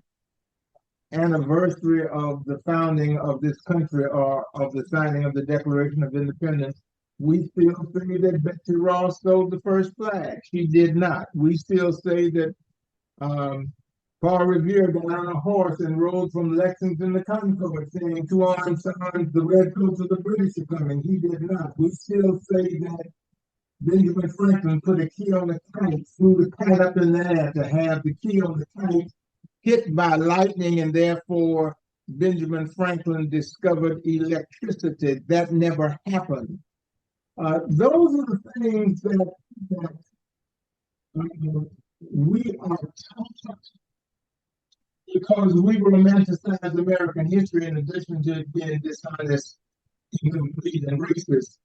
anniversary of the founding of this country, or of the signing of the Declaration of Independence, we still say that Betsy Ross stole the first flag. She did not. We still say that Paul Revere got on a horse and rode from Lexington to Concord, saying, "To arms, arms, the redcoats of the British are coming." He did not. We still say that Benjamin Franklin put a key on the kite, flew the kite up in the air to have the key on the kite hit by lightning, and therefore Benjamin Franklin discovered electricity. That never happened. Those are the things that we are taught because we romanticize American history in addition to it being dishonest, incomplete, and racist.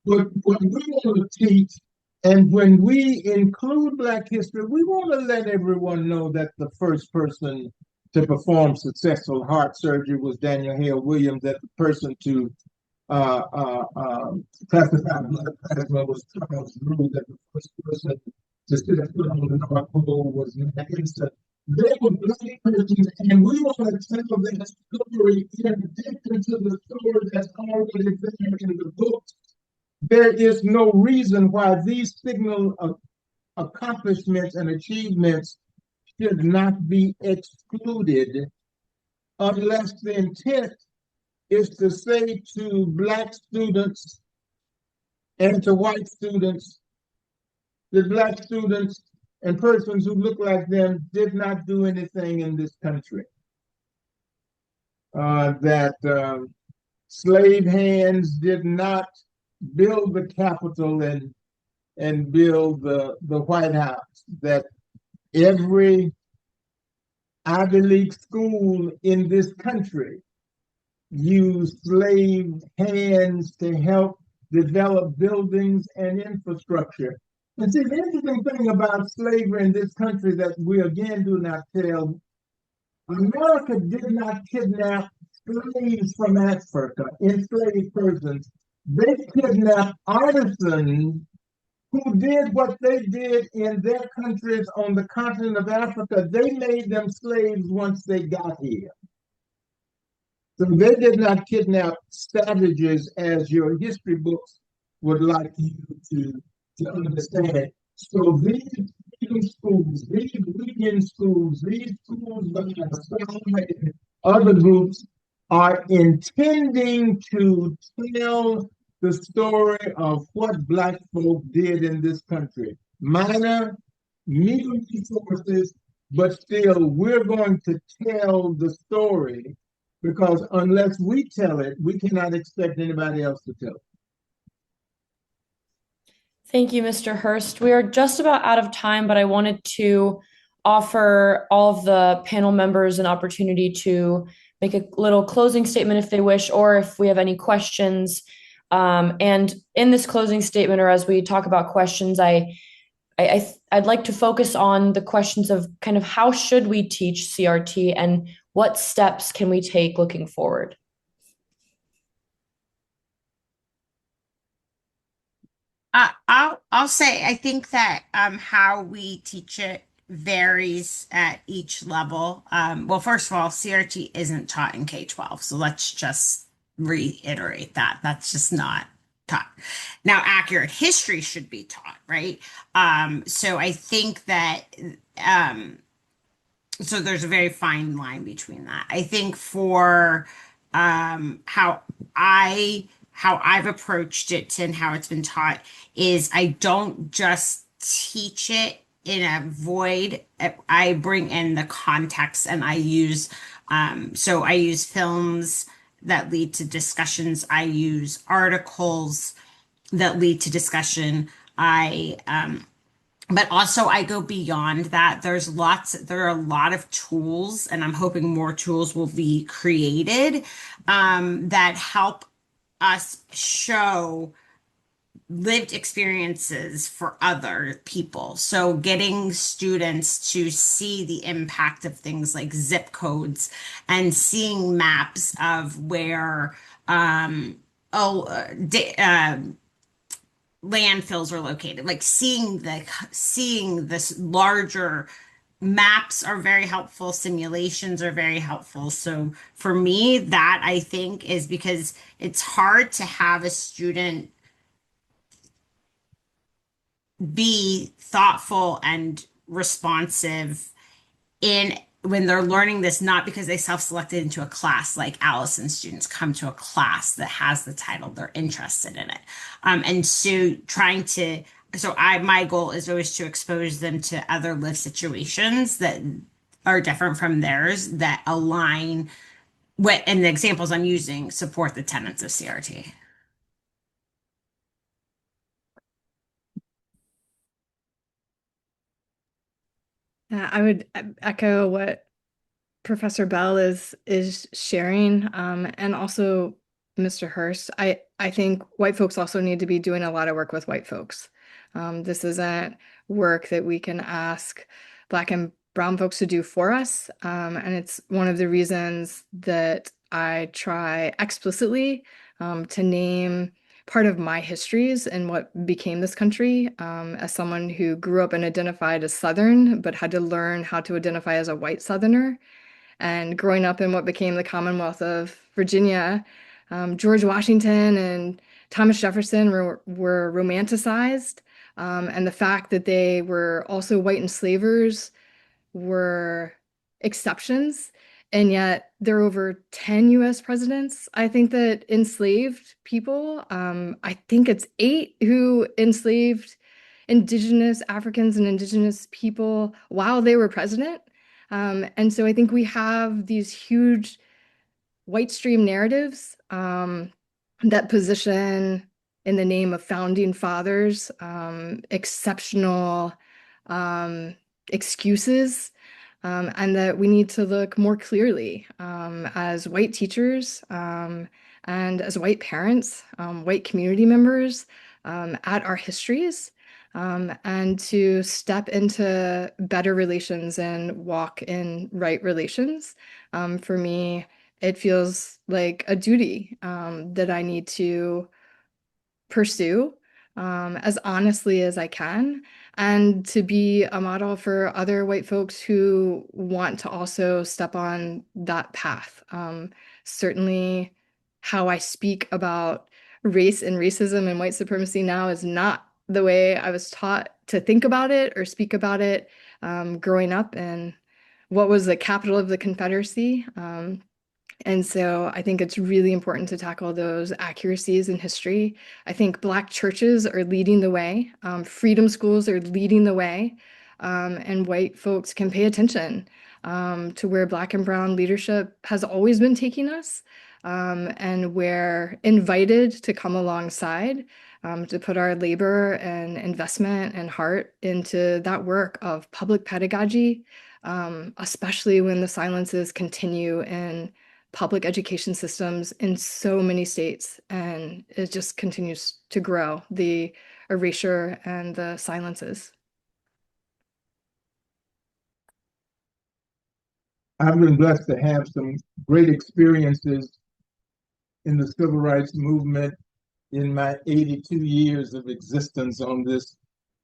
But what we want to teach, and when we include Black history, we want to let everyone know that the first person to perform successful heart surgery was Daniel Hale Williams, that the person to classify blood plasma was Charles Drew, that the first person to sit a foot on the North Pole was Matt Henson. They were Black persons, and we want to tell that story in addition to the story that's already there in the books. There is no reason why these signal accomplishments and achievements should not be excluded, unless the intent is to say to Black students and to white students that Black students and persons who look like them did not do anything in this country. That slave hands did not build the Capitol and build the White House. That every Ivy League school in this country used slave hands to help develop buildings and infrastructure. And see, the interesting thing about slavery in this country that we again do not tell, America did not kidnap slaves from Africa, enslaved persons. They kidnapped artisans who did what they did in their countries on the continent of Africa. They made them slaves once they got here. So they did not kidnap savages, as your history books would like you to understand. So these schools, these weekend schools, these schools by other groups are intending to tell the story of what Black folk did in this country. Minor, meager resources, but still we're going to tell the story, because unless we tell it, we cannot expect anybody else to tell it. Thank you, Mr. Hurst. We are just about out of time, but I wanted to offer all of the panel members an opportunity to make a little closing statement if they wish, or if we have any questions. And in this closing statement, or as we talk about questions, I'd like to focus on the questions of kind of how should we teach CRT and what steps can we take looking forward? I'll say I think that how we teach it varies at each level. Well, first of all, CRT isn't taught in K-12, so let's just reiterate that. That's just not taught. Now, accurate history should be taught, right? So I think that so there's a very fine line between that. I think for how I've approached it and how it's been taught is I don't just teach it in a void. I bring in the context and I use So I use films that lead to discussions. I use articles that lead to discussion. But also I go beyond that. There are a lot of tools, and I'm hoping more tools will be created that help us show lived experiences for other people. So getting students to see the impact of things like zip codes and seeing maps of where landfills are located, like seeing this larger maps are very helpful, simulations are very helpful. So for me, that I think is because it's hard to have a student be thoughtful and responsive in when they're learning this, not because they self-selected into a class, like Allison's students come to a class that has the title, they're interested in it. And so my goal is always to expose them to other lived situations that are different from theirs, that align what, and the examples I'm using support the tenets of CRT. I would echo what Professor Bell is sharing, and also Mr. Hurst. I think white folks also need to be doing a lot of work with white folks. This isn't work that we can ask Black and brown folks to do for us, and it's one of the reasons that I try explicitly to name part of my histories and what became this country, as someone who grew up and identified as Southern, but had to learn how to identify as a white Southerner. And growing up in what became the Commonwealth of Virginia, George Washington and Thomas Jefferson were romanticized. And the fact that they were also white enslavers were exceptions. And yet there are over 10 US presidents, I think, that enslaved people. I think it's 8 who enslaved Indigenous Africans and Indigenous people while they were president. And so I think we have these huge white stream narratives that position, in the name of founding fathers, exceptional excuses, and that we need to look more clearly as white teachers and as white parents, white community members, at our histories. And to step into better relations and walk in right relations. For me, it feels like a duty that I need to pursue as honestly as I can, and to be a model for other white folks who want to also step on that path. Certainly, how I speak about race and racism and white supremacy now is not the way I was taught to think about it or speak about it growing up in what was the capital of the Confederacy. And so I think it's really important to tackle those accuracies in history. I think Black churches are leading the way. Freedom schools are leading the way. And white folks can pay attention to where Black and brown leadership has always been taking us. And we're invited to come alongside to put our labor and investment and heart into that work of public pedagogy, especially when the silences continue in public education systems in so many states, and it just continues to grow, the erasure and the silences. I've been blessed to have some great experiences in the civil rights movement in my 82 years of existence on this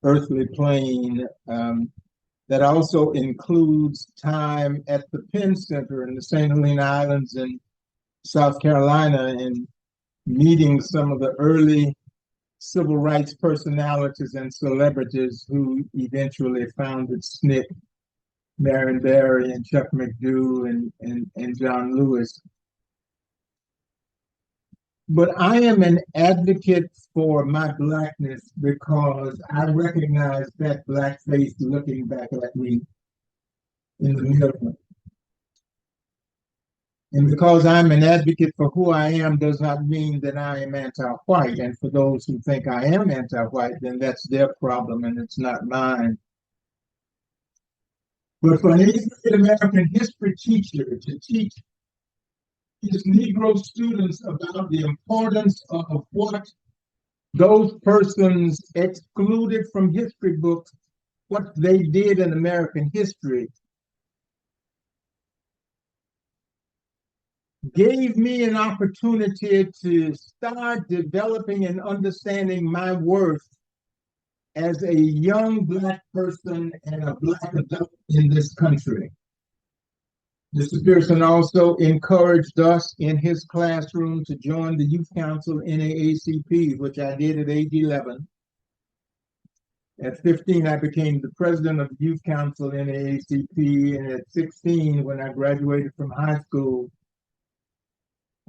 earthly plane. That also includes time at the Penn Center in the St. Helena Islands in South Carolina, and meeting some of the early civil rights personalities and celebrities who eventually founded SNCC, Marion Barry and Chuck McDew and John Lewis. But I am an advocate for my Blackness because I recognize that Black face looking back at me in the mirror. And because I'm an advocate for who I am does not mean that I am anti-white. And for those who think I am anti-white, then that's their problem and it's not mine. But for an eighth-grade American history teacher to teach his Negro students about the importance of what those persons excluded from history books, what they did in American history, gave me an opportunity to start developing and understanding my worth as a young Black person and a Black adult in this country. Mr. Pearson also encouraged us in his classroom to join the Youth Council NAACP, which I did at age 11. At 15, I became the president of the Youth Council NAACP, and at 16, when I graduated from high school,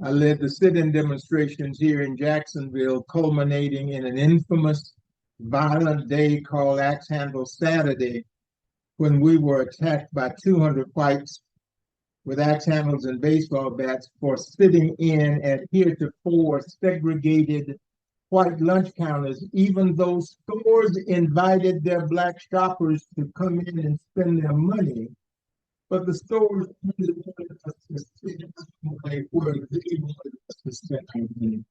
I led the sit-in demonstrations here in Jacksonville, culminating in an infamous violent day called Axe Handle Saturday, when we were attacked by 200 whites with axe handles and baseball bats for sitting in at heretofore segregated white lunch counters, even though stores invited their Black shoppers to come in and spend their money. But the stores only wanted us to sit where they wanted us to spend our money.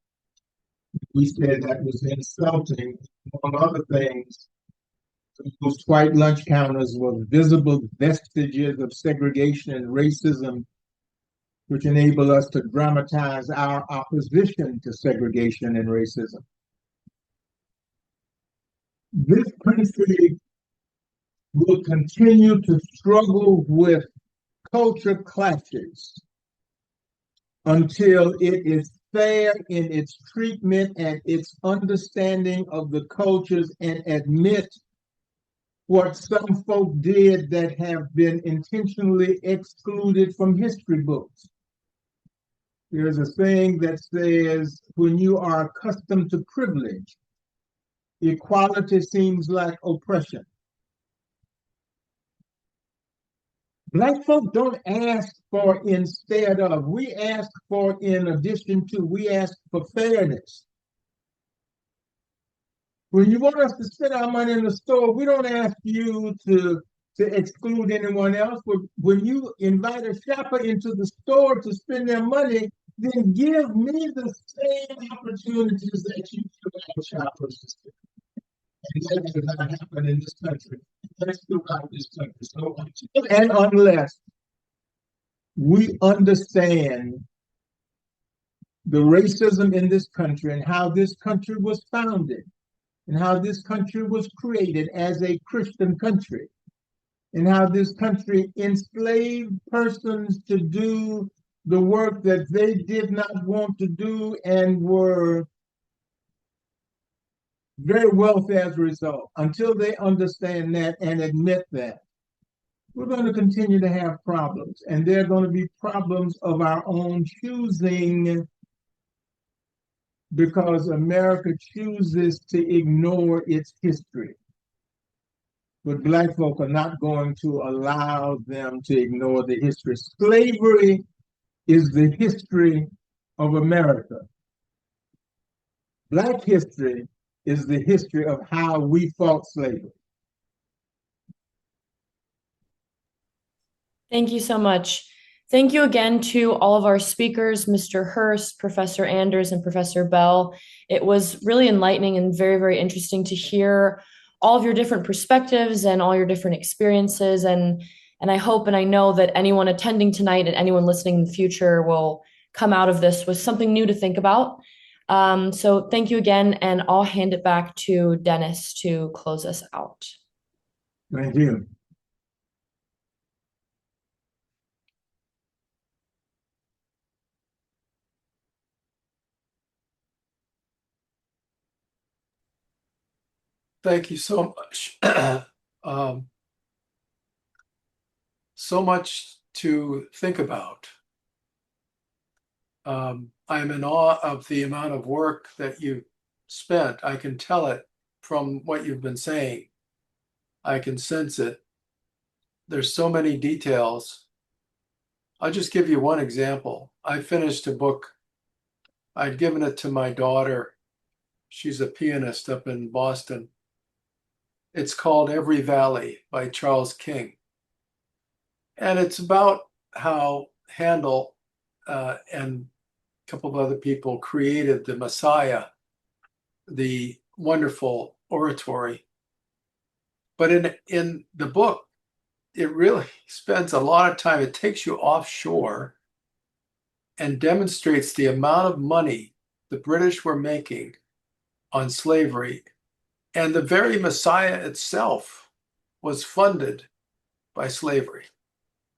We said that was insulting, among other things. Those white lunch counters were visible vestiges of segregation and racism, which enable us to dramatize our opposition to segregation and racism. This country will continue to struggle with culture clashes until it is fair in its treatment and its understanding of the cultures and admit what some folk did that have been intentionally excluded from history books. There's a saying that says, when you are accustomed to privilege, equality seems like oppression. Black folk don't ask for instead of, we ask for in addition to, we ask for fairness. When you want us to spend our money in the store, we don't ask you to exclude anyone else. When you invite a shopper into the store to spend their money, then give me the same opportunities that you give our shoppers to spend. And that does not happen in this country. That's throughout this country. So, and unless we understand the racism in this country and how this country was founded, and how this country was created as a Christian country, and how this country enslaved persons to do the work that they did not want to do and were very wealthy as a result. Until they understand that and admit that, we're going to continue to have problems, and they're going to be problems of our own choosing, because America chooses to ignore its history. But Black folk are not going to allow them to ignore the history. Slavery is the history of America. Black history is the history of how we fought slavery. Thank you so much. Thank you again to all of our speakers, Mr. Hurst, Professor Anders, and Professor Bell. It was really enlightening and very, very interesting to hear all of your different perspectives and all your different experiences. And I hope and I know that anyone attending tonight and anyone listening in the future will come out of this with something new to think about. So thank you again, and I'll hand it back to Dennis to close us out. Thank you. Thank you so much. So much to think about. I'm in awe of the amount of work that you spent. I can tell it from what you've been saying. I can sense it. There's so many details. I'll just give you one example. I finished a book. I'd given it to my daughter. She's a pianist up in Boston. It's called Every Valley by Charles King. And it's about how Handel and a couple of other people created the Messiah, the wonderful oratory. But in the book, it really spends a lot of time. It takes you offshore and demonstrates the amount of money the British were making on slavery. And the very Messiah itself was funded by slavery.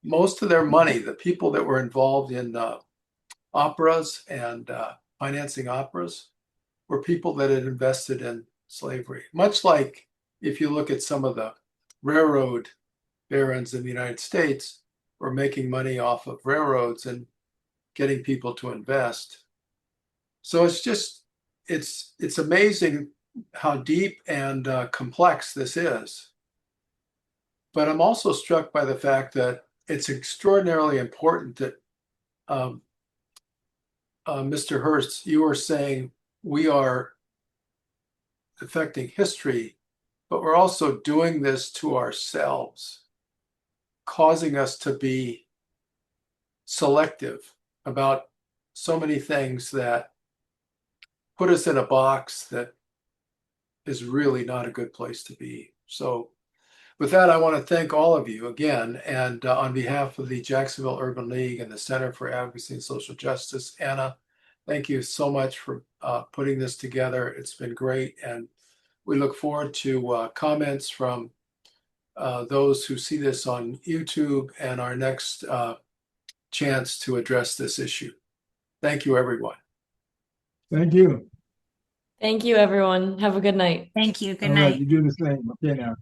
Most of their money, the people that were involved in operas and financing operas, were people that had invested in slavery. Much like if you look at some of the railroad barons in the United States, were making money off of railroads and getting people to invest. So it's amazing how deep and complex this is. But I'm also struck by the fact that it's extraordinarily important that Mr. Hurst, you are saying we are affecting history, but we're also doing this to ourselves, causing us to be selective about so many things that put us in a box that is really not a good place to be. So with that, I want to thank all of you again. And on behalf of the Jacksonville Urban League and the Center for Advocacy and Social Justice, Anna, thank you so much for putting this together. It's been great. And we look forward to comments from those who see this on YouTube and our next chance to address this issue. Thank you, everyone. Thank you. Thank you, everyone. Have a good night. Thank you. Good All right, night. you do the same. Okay, now.